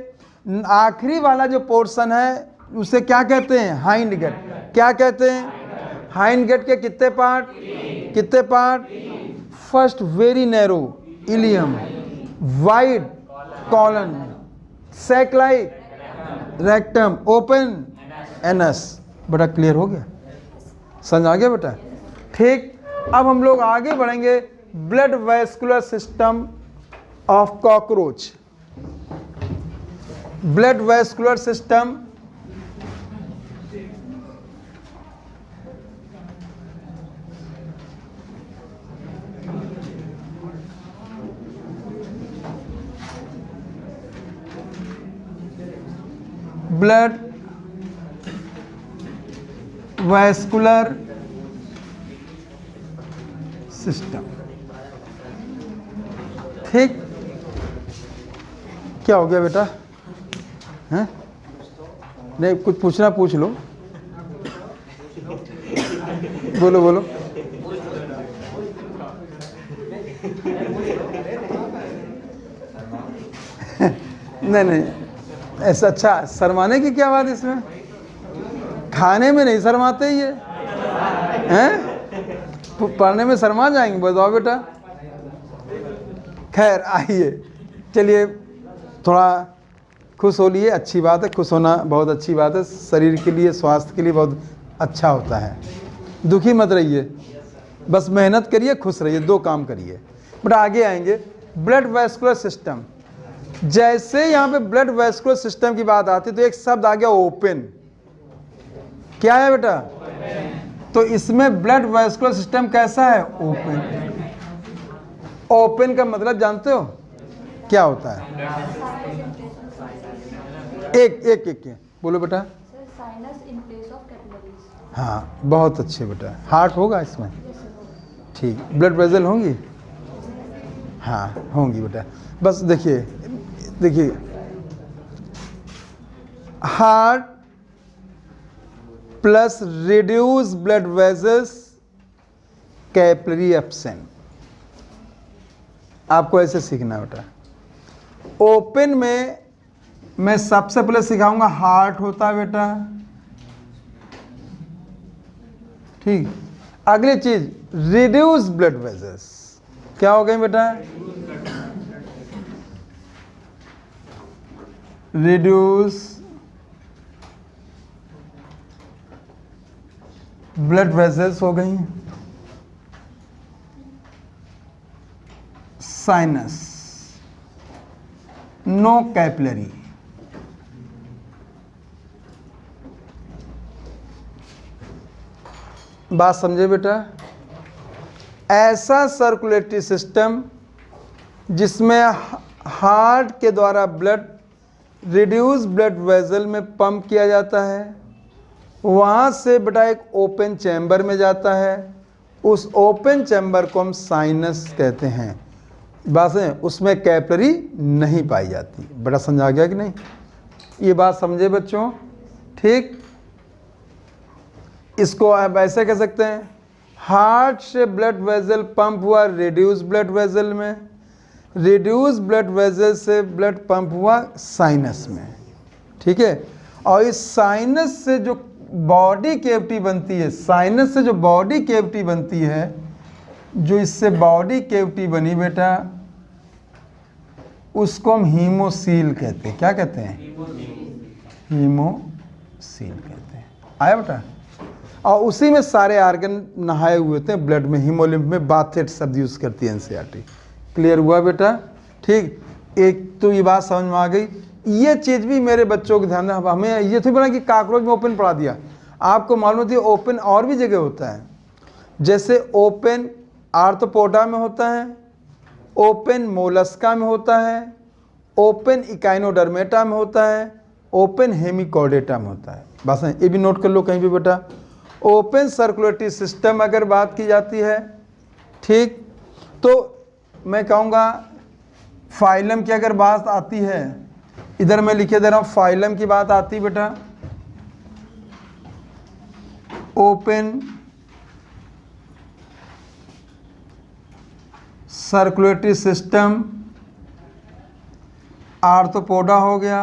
आखिरी वाला जो पोर्शन है उसे क्या कहते हैं? Hind gut. क्या कहते हैं? हाइंड गट के कितने पार्ट? कितने part? First very narrow ileum, wide colon, saclike rectum, open anus. बेटा क्लियर हो गया? समझ आ गया बेटा? ठीक। अब हम लोग आगे बढ़ेंगे, blood vascular system of cockroach. Blood vascular system blood vascular system. ठीक। क्या हो गया बेटा? हैं? नहीं, कुछ पूछना पूछ लो। बोलो बोलो। नहीं नहीं, ऐसा अच्छा शर्माने की क्या बात इसमें? खाने में नहीं शर्माते ये हैं? पढ़ने में शर्मा जाएंगे? बताओ बेटा। खैर आइए, चलिए थोड़ा खुश हो लिए, अच्छी बात है, खुश होना बहुत अच्छी बात है, शरीर के लिए, स्वास्थ्य के लिए बहुत अच्छा होता है। दुखी मत रहिए, बस मेहनत करिए, खुश रहिए, दो काम करिए। बट आगे आएंगे, ब्लड वैस्कुलर सिस्टम। जैसे यहाँ पे ब्लड वैस्कुलर सिस्टम की बात आती है तो एक शब्द आ गया ओपन। क्या है बेटा? तो इसमें ब्लड वैस्कुलर सिस्टम कैसा है? ओपन। ओपन का मतलब जानते हो क्या होता है? एक एक एक बोलो बेटा। हाँ बहुत अच्छे बेटा। हार्ट होगा इसमें? ठीक। ब्लड वेसल होंगी? हाँ होंगी बेटा। बस देखिए देखिए, heart plus reduce blood vessels, capillary absent. आपको ऐसे सीखना है बेटा। ओपन में मैं सबसे पहले सिखाऊंगा हार्ट होता है बेटा। ठीक। अगली चीज रिड्यूस ब्लड वेसल्स। क्या हो गई बेटा? रिड्यूस ब्लड वेसल्स हो गई। Sinus, no capillary. बात समझे बेटा? ऐसा सर्कुलेटरी सिस्टम जिसमें हार्ट के द्वारा ब्लड रिड्यूस ब्लड वेसल में पंप किया जाता है, वहाँ से बेटा एक ओपन चैम्बर में जाता है। उस ओपन चैम्बर को हम साइनस कहते हैं। बात है, उसमें कैपिलरी नहीं पाई जाती। बेटा समझा गया कि नहीं? ये बात समझे बच्चों? ठीक। इसको आप ऐसे कह सकते हैं, हार्ट से ब्लड वेसल पंप हुआ रिड्यूस ब्लड वेसल में, रिड्यूस ब्लड वेसल से ब्लड पंप हुआ साइनस में। ठीक है। और इस साइनस से जो बॉडी कैविटी बनती है, साइनस से जो बॉडी कैविटी बनती है, जो इससे बॉडी कैविटी बनी बेटा, उसको हम हीमोसील कहते हैं। क्या कहते हैं? हीमोसील कहते हैं। आया बेटा? और उसी में सारे आर्गन नहाए हुए थे ब्लड में, हीमोलिम्फ में। बाथेट शब्द यूज़ करती है एनसीईआरटी। क्लियर हुआ बेटा? ठीक। एक तो ये बात समझ में आ गई। ये चीज़ भी मेरे बच्चों को ध्यान दें। हमें ये तो बना कि काकरोच में ओपन पढ़ा दिया। आपको मालूम होती है ओपन और भी जगह होता है। जैसे ओपन आर्थ्रोपोडा में होता है, ओपन मोलस्का में होता है, ओपन इकाइनोडर्मेटा में होता है, ओपन हेमिकॉर्डेटा में होता है। बस ये भी नोट कर लो कहीं भी बेटा। ओपन सर्कुलेटरी सिस्टम अगर बात की जाती है, ठीक, तो मैं कहूँगा फाइलम की अगर बात आती है, इधर मैं लिखे दे रहा हूँ, फाइलम की बात आती बेटा, ओपन सर्कुलेटरी सिस्टम आर्थ्रोपोडा हो गया,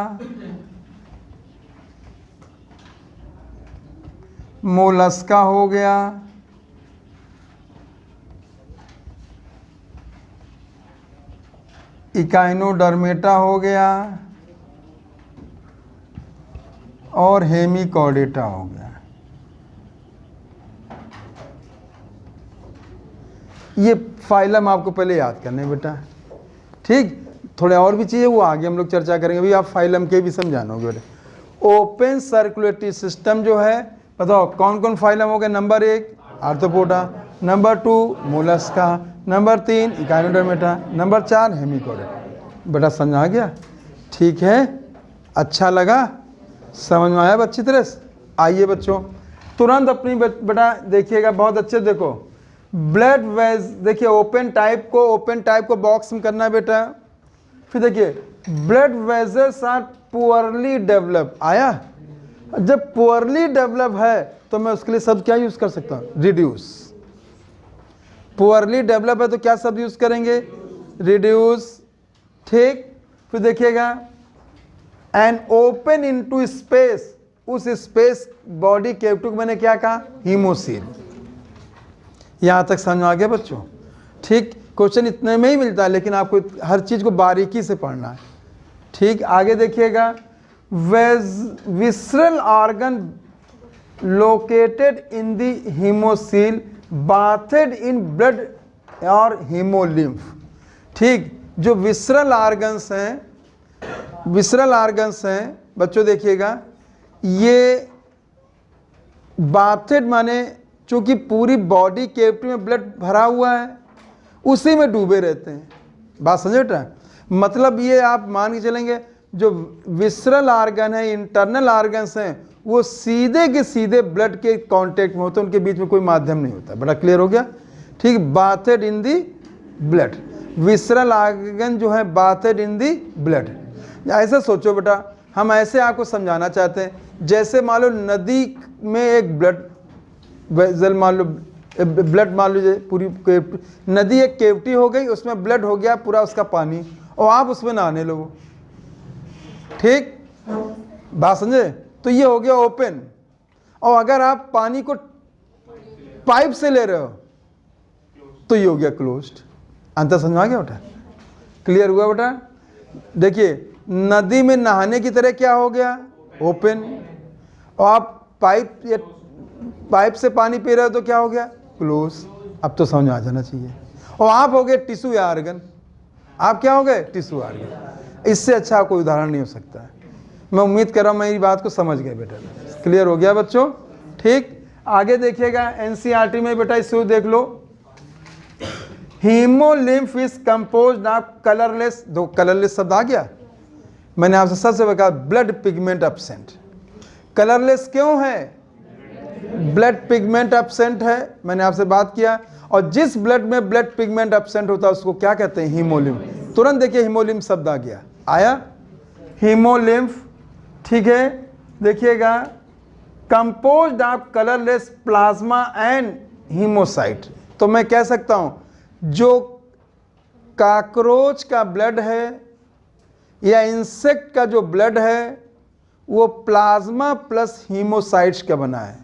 मोलस्का हो गया, इकाइनोडर्मेटा हो गया और हेमिकॉर्डेटा हो गया। ये फाइलम आपको पहले याद करने हैं बेटा, ठीक। थोड़े और भी चाहिए, वो आगे हम लोग चर्चा करेंगे। अभी आप फाइलम के भी समझानोगे बेटा। ओपन सर्कुलेटरी सिस्टम जो है, बताओ कौन कौन फाइलम हो गए। Number 1 arthropoda, number 2 Mollusca, number 3 Echinodermata, number 4 Hemichordata. बेटा समझ आ गया? ठीक है, अच्छा लगा, समझ में आया अच्छी तरह से? आइए बच्चों, तुरंत अपनी बेटा देखिएगा, बहुत अच्छे देखो। ब्लड वेज देखिए, ओपन टाइप को बॉक्स में करना है बेटा। फिर देखिए, blood vessels are poorly develop. आया? जब पुअरली डेवलप है तो मैं उसके लिए शब्द क्या यूज कर सकता हूँ? रिड्यूस। पुअरली डेवलप है तो क्या शब्द यूज करेंगे? रिड्यूस, ठीक। फिर देखिएगा, एंड ओपन इनटू स्पेस, उस स्पेस बॉडी कैविटी को मैंने क्या कहा? हीमोसील। यहां तक समझ आ गया बच्चों? ठीक। क्वेश्चन इतने में ही मिलता है, लेकिन आपको हर चीज को बारीकी से पढ़ना है, ठीक। आगे देखिएगा, visceral organ located in the haemocoel bathed in blood और हीमोलिम्फ, ठीक। जो विसरल आर्गन्स हैं बच्चों देखिएगा, ये बाथेड माने चूंकि पूरी बॉडी कैविटी में ब्लड भरा हुआ है, उसी में डूबे रहते हैं। बात समझे बेटा? मतलब ये आप मान के चलेंगे, जो विसरल आर्गन है, इंटरनल आर्गन्स हैं, वो सीधे के सीधे ब्लड के कांटेक्ट में होते हैं, उनके बीच में कोई माध्यम नहीं होता। बड़ा क्लियर हो गया? ठीक। Bathed in the blood, visceral organ जो है बाथेड इन दी ब्लड। ऐसे सोचो बेटा, हम ऐसे आपको समझाना चाहते हैं, जैसे मान लो नदी में एक ब्लड वेसल मान लो, ब्लड मान लीजिए, पूरी नदी एक कैविटी हो गई, उसमें ब्लड हो गया पूरा उसका पानी, और आप उसमें नहाने लगो, ठीक। बात समझे? तो ये हो गया ओपन। और अगर आप पानी को पाइप से ले रहे हो तो ये हो गया क्लोज्ड। अंतर समझ आ गया बेटा? क्लियर हुआ बेटा? देखिए, नदी में नहाने की तरह क्या हो गया? ओपन। और आप पाइप से पानी पी रहे हो तो क्या हो गया? क्लोज। अब तो समझ आ जाना चाहिए। और आप हो गए टिश्यू या आर्गन। आप क्या हो गए? Tissue organ. इससे अच्छा कोई उदाहरण नहीं हो सकता है। मैं उम्मीद कर रहा हूं मेरी बात को समझ गए बेटा। क्लियर हो गया बच्चों? ठीक। आगे देखिएगा, एनसीईआरटी में बेटा इस देख लो, haemolymph is composed of colourless, दो कलरलेस शब्द आ गया। मैंने आपसे सबसे बता, ब्लड पिगमेंट एब्सेंट। कलरलेस क्यों है? ब्लड पिगमेंट एब्सेंट है, मैंने आपसे बात किया। और जिस ब्लड में ब्लड पिगमेंट एब्सेंट होता है उसको क्या कहते हैं? हीमोलिम्फ। तुरंत देखिए हीमोलिम्फ शब्द आ गया। आया? हीमोलिम्फ, ठीक है। देखिएगा, composed of colourless plasma and haemocyte. तो मैं कह सकता हूं, जो कॉकरोच का ब्लड है या इंसेक्ट का जो ब्लड है, वो प्लाज्मा प्लस हीमोसाइट्स का बना है,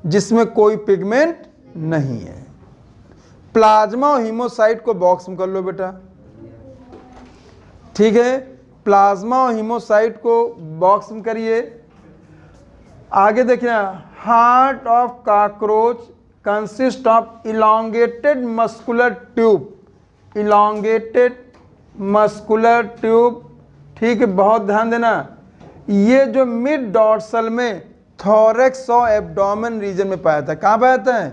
जिसमें कोई पिगमेंट नहीं है। प्लाज्मा और हीमोसाइट को बॉक्स में कर लो बेटा, ठीक है। प्लाज्मा और हीमोसाइट को बॉक्स में करिए। आगे देखना, heart of cockroach consist of elongated muscular tube, elongated muscular tube, ठीक है। बहुत ध्यान देना, ये जो मिड डॉर्सल में थोरैक्स और एब्डोमेन रीजन में पाया था। कहाँ पाया था?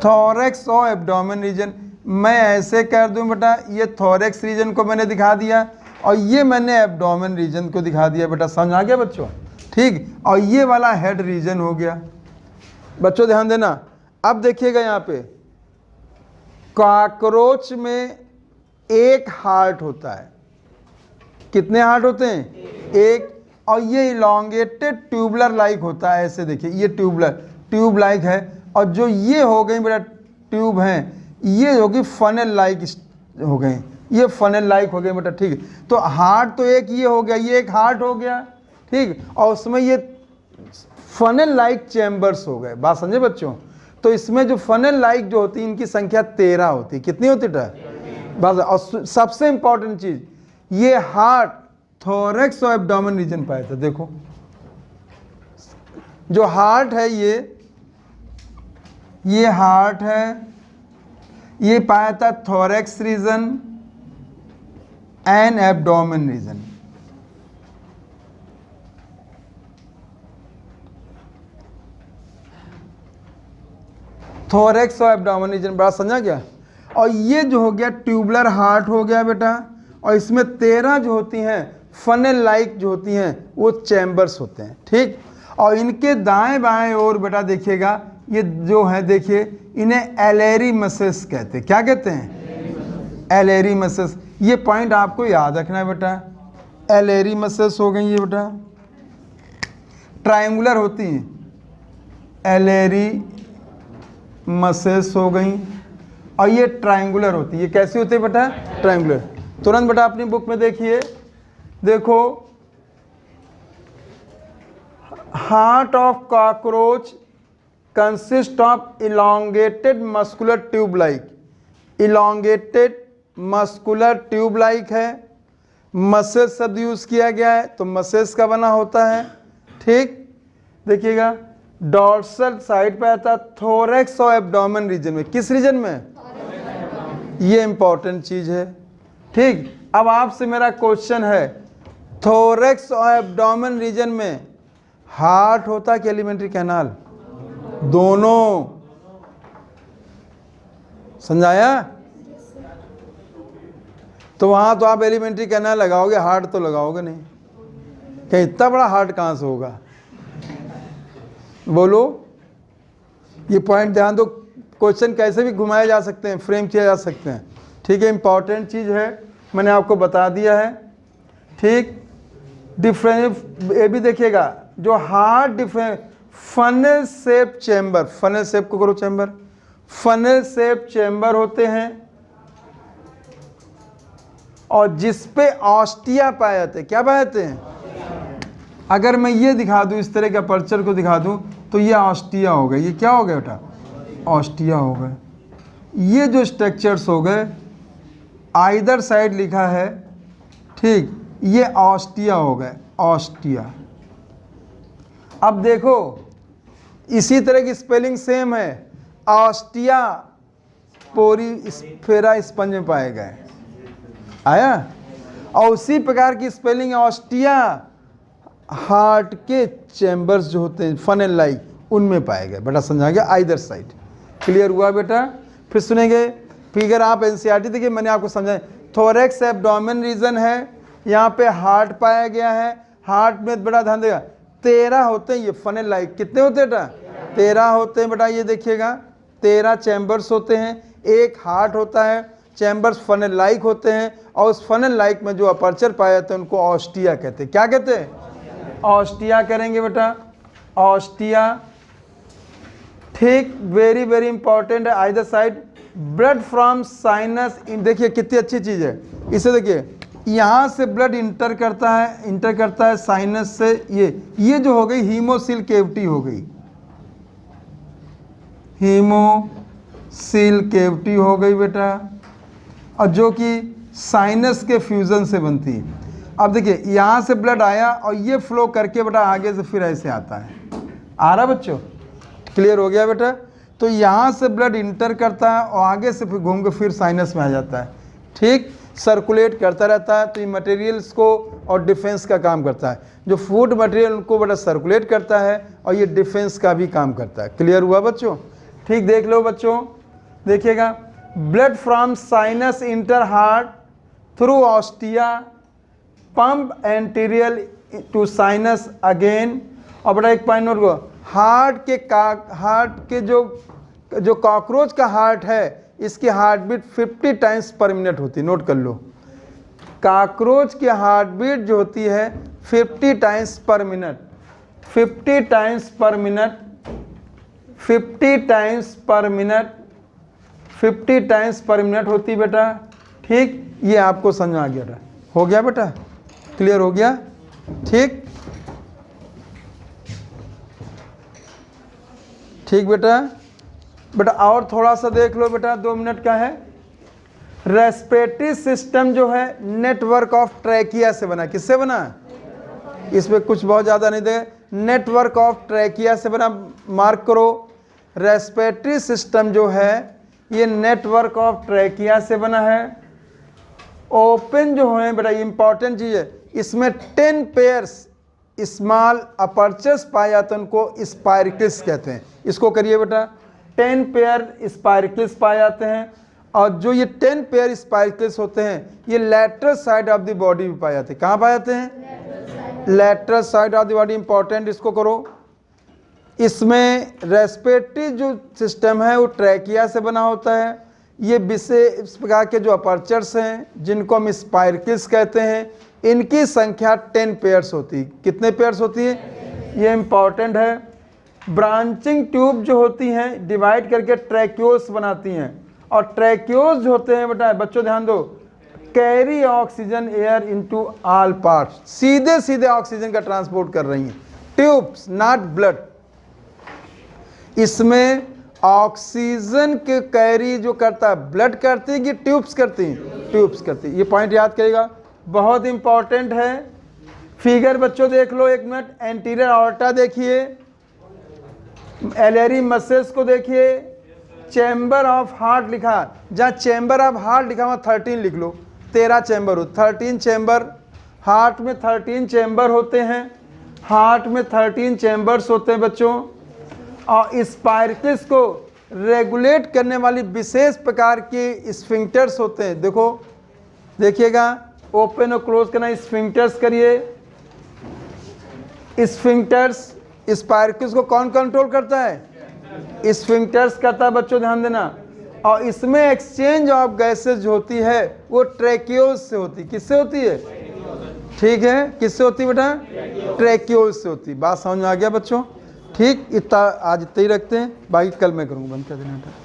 थोरैक्स और एब्डोमेन रीजन। मैं ऐसे कर दूं बेटा, ये थोरैक्स रीजन को मैंने दिखा दिया और ये मैंने एब्डोमेन रीजन को दिखा दिया बेटा। समझ आ गया बच्चों? ठीक। और ये वाला हेड रीजन हो गया। बच्चों ध्यान देना, अब देखिएगा यहाँ पे, कॉकरोच में एक हार्ट होता है। कितने हार्ट होते हैं? एक। और ये इलॉन्गेटेड ट्यूबुलर लाइक होता है। ऐसे देखिए, ये ट्यूबुलर ट्यूब लाइक है, और जो ये हो गई बेटा ट्यूब हैं, ये होगी फनल लाइक हो गए, ये फनल लाइक हो गए बेटा, ठीक है। तो हार्ट तो एक ये हो गया, ये एक हार्ट हो गया, ठीक, और उसमें ये फनल लाइक चैम्बर्स हो गए। बात समझे बच्चों? तो इसमें जो फनल लाइक जो होती है इनकी संख्या 13 होती है। कितनी होती है? बस। और सबसे इंपॉर्टेंट चीज, ये हार्ट थोरैक्स और एब्डोमेन रीजन पाया था। देखो जो हार्ट है ये हार्ट है, ये पाया था thorax region and abdomen region. Thorax और एब्डोमेन रीजन, बड़ा समझा गया। और ये जो हो गया ट्यूबुलर हार्ट हो गया बेटा, और इसमें 13 जो होती हैं फनल लाइक जो होती हैं वो चैम्बर्स होते हैं, ठीक। और इनके दाएं बाएं ओर बेटा देखिएगा, ये जो है देखिए, इन्हें एलेरी मसल्स कहते हैं। क्या कहते हैं? एलेरी मसल्स। ये पॉइंट आपको याद रखना है बेटा, एलेरी मसल्स हो गई ये बेटा, ट्रायंगुलर होती हैं, एलेरी मसल्स हो गई, और ये ट्रायंगुलर होती है। ये कैसी होती है बेटा? ट्रायंगुलर। तुरंत बेटा अपनी बुक में देखिए, देखो heart of cockroach consist of elongated muscular tube like, elongated muscular tube like है, मसल्स शब्द यूज किया गया है तो मसल्स का बना होता है, ठीक। देखिएगा डॉर्सल साइड पे आता है थोरैक्स और एब्डोमेन रीजन में। किस रीजन में? ये इंपॉर्टेंट चीज है, ठीक। अब आपसे मेरा क्वेश्चन है, थोरैक्स और एब्डोमेन रीजन में हार्ट होता है कि एलिमेंट्री कैनाल? दोनों। समझाया? तो वहां तो आप एलिमेंट्री कैनाल लगाओगे, हार्ट तो लगाओगे नहीं। क्या इतना बड़ा हार्ट कहां से होगा? बोलो, ये पॉइंट ध्यान दो। क्वेश्चन कैसे भी घुमाए जा सकते हैं, फ्रेम किया जा सकते हैं, ठीक है। इंपॉर्टेंट चीज है, मैंने आपको बता दिया है, ठीक। डिफरेंट ये भी देखिएगा, जो heart different funnel shape chamber, funnel shape को करो चैम्बर, फनल शेप चैम्बर होते हैं, और जिसपे ऑस्टिया पाए जाते हैं। क्या पाए जाते हैं? अगर मैं ये दिखा दूं, इस तरह के अपर्चर को दिखा दूं, तो ये ऑस्टिया हो गए। ये क्या हो गया बेटा? ऑस्टिया हो गए। ये जो स्ट्रक्चर्स हो गए, आइदर साइड लिखा है, ठीक, ये ऑस्टिया हो गए, ऑस्टिया। अब देखो इसी तरह की स्पेलिंग सेम है, ऑस्टिया पोरीस्फेरा स्पंज में पाए गए। आया? और उसी प्रकार की स्पेलिंग ऑस्टिया हार्ट के चैम्बर्स जो होते हैं फनल लाइक, उनमें पाए गए। बेटा समझा गया? Either side. क्लियर हुआ बेटा? फिर सुनेंगे फिगर। आप एनसीईआरटी देखिए, मैंने आपको समझाया, थोरैक्स एब्डोमेन रीजन है, यहाँ पे हार्ट पाया गया है। हार्ट में बड़ा ध्यान देगा, 13 होते हैं ये फनल लाइक। कितने होते हैं बेटा? 13 होते हैं बेटा। ये देखिएगा 13 चैम्बर्स होते हैं, एक हार्ट होता है, चैम्बर्स फनल लाइक होते हैं, और उस फनल लाइक में जो अपर्चर पाए जाते हैं उनको ऑस्टिया कहते हैं। क्या कहते हैं? ऑस्टिया करेंगे बेटा, ऑस्टिया, ठीक। वेरी वेरी इंपॉर्टेंट है। Either side blood from sinus, देखिए कितनी अच्छी चीज है। इसे देखिए, यहाँ से ब्लड इंटर करता है साइनस से। ये जो हो गई हीमोसिल केविटी हो गई, हीमोसिल केविटी हो गई बेटा, और जो कि साइनस के फ्यूजन से बनती है। अब देखिए यहाँ से ब्लड आया और ये फ्लो करके बेटा आगे से फिर ऐसे आता है। आ रहा बच्चों? क्लियर हो गया बेटा? तो यहाँ से ब्लड इंटर करता है और आगे से फिर घूम के फिर साइनस में आ जाता है, ठीक। सर्कुलेट करता रहता है। तो ये मटेरियल्स को और डिफेंस का काम करता है। जो फूड मटेरियल उनको बेटा सर्कुलेट करता है, और ये डिफेंस का भी काम करता है। क्लियर हुआ बच्चों? ठीक, देख लो बच्चों, देखिएगा, blood from sinus enter heart through ostia, pump anteriorly to sinus again. और बड़ा एक पॉइंट नोट करो, हार्ट के जो कॉकरोच का हार्ट है, इसकी heart beat 50 times per minute होती है। नोट कर लो, कॉकरोच की हार्ट बीट जो होती है 50 times per minute, 50 times per minute 50 times per minute, 50 times per minute होती है बेटा। ठीक, ये आपको समझ आ गया। हो गया बेटा, क्लियर हो गया? ठीक ठीक बेटा। बेटा और थोड़ा सा देख लो बेटा, 2 मिनट का है। रेस्पिरेटरी सिस्टम जो है नेटवर्क ऑफ ट्रैकिया से बना। किससे बना? इसमें कुछ बहुत ज़्यादा नहीं दे, नेटवर्क ऑफ ट्रैकिया से बना, मार्क करो। रेस्पिरेटरी सिस्टम जो है ये नेटवर्क ऑफ ट्रैकिया से बना है। ओपन जो है बेटा, इंपॉर्टेंट चीज़ है, इसमें 10 पेयर्स स्मॉल अपर्चर्स पाए जाते हैं, उनको स्पाइरकिल्स कहते हैं। इसको करिए बेटा, 10 पेयर स्पाइरकिल्स पाए जाते हैं। और जो ये 10 पेयर स्पाइरकिल्स होते हैं ये lateral side of the body में पाए जाते हैं। कहाँ पाए जाते हैं? Lateral side of the body. Important, इसको करो। इसमें रेस्पिरेटरी जो सिस्टम है वो ट्रैकिया से बना होता है। ये विशेष प्रकार के जो अपर्चर्स हैं जिनको हम स्पाइरकिल्स कहते हैं, इनकी संख्या 10 पेयर्स होती है। कितने पेयर्स होती है? ये इंपॉर्टेंट है। ब्रांचिंग ट्यूब जो होती हैं डिवाइड करके ट्रैक्योस बनाती हैं। और ट्रैक्योस जो होते हैं बेटा, बच्चों ध्यान दो, carry oxygen air into all parts, सीधे सीधे ऑक्सीजन का ट्रांसपोर्ट कर रही हैं। Tubes not blood. इसमें ऑक्सीजन के कैरी जो करता है ब्लड करती है कि ट्यूब्स करती हैं? ट्यूब्स करती है। ये पॉइंट याद करेगा, बहुत इंपॉर्टेंट है। फिगर बच्चों देख लो 1 मिनट। एंटीरियर ऑर्टा देखिए, एलरी मसल्स को देखिए, चैम्बर ऑफ हार्ट लिखा, जहाँ चैम्बर ऑफ हार्ट लिखा हुआ 13 लिख लो। 13 चैम्बर हो, 13 चैम्बर। हार्ट में 13 चैम्बर होते हैं। हार्ट में 13 चैम्बर्स होते हैं बच्चों। और स्पाइरकिल्स को रेगुलेट करने वाली विशेष प्रकार के स्फिंक्टर्स होते हैं। देखो, देखिएगा, ओपन और क्लोज करना, स्फिंक्टर्स करिए। स्फिंक्टर्स स्पाइरकिल्स को कौन कंट्रोल करता है? स्फिंक्टर्स करता है बच्चों, ध्यान देना। और इसमें एक्सचेंज ऑफ गैसेज जो होती है वो ट्रैक्योज से होती है। किससे होती है? ठीक है, किससे होती है बेटा? ट्रैक्योज से होती है। बात समझ में आ गया बच्चों? ठीक, इतना आज इतना ही रखते हैं, बाकी कल मैं करूँगा। बंद कर देना बेटा।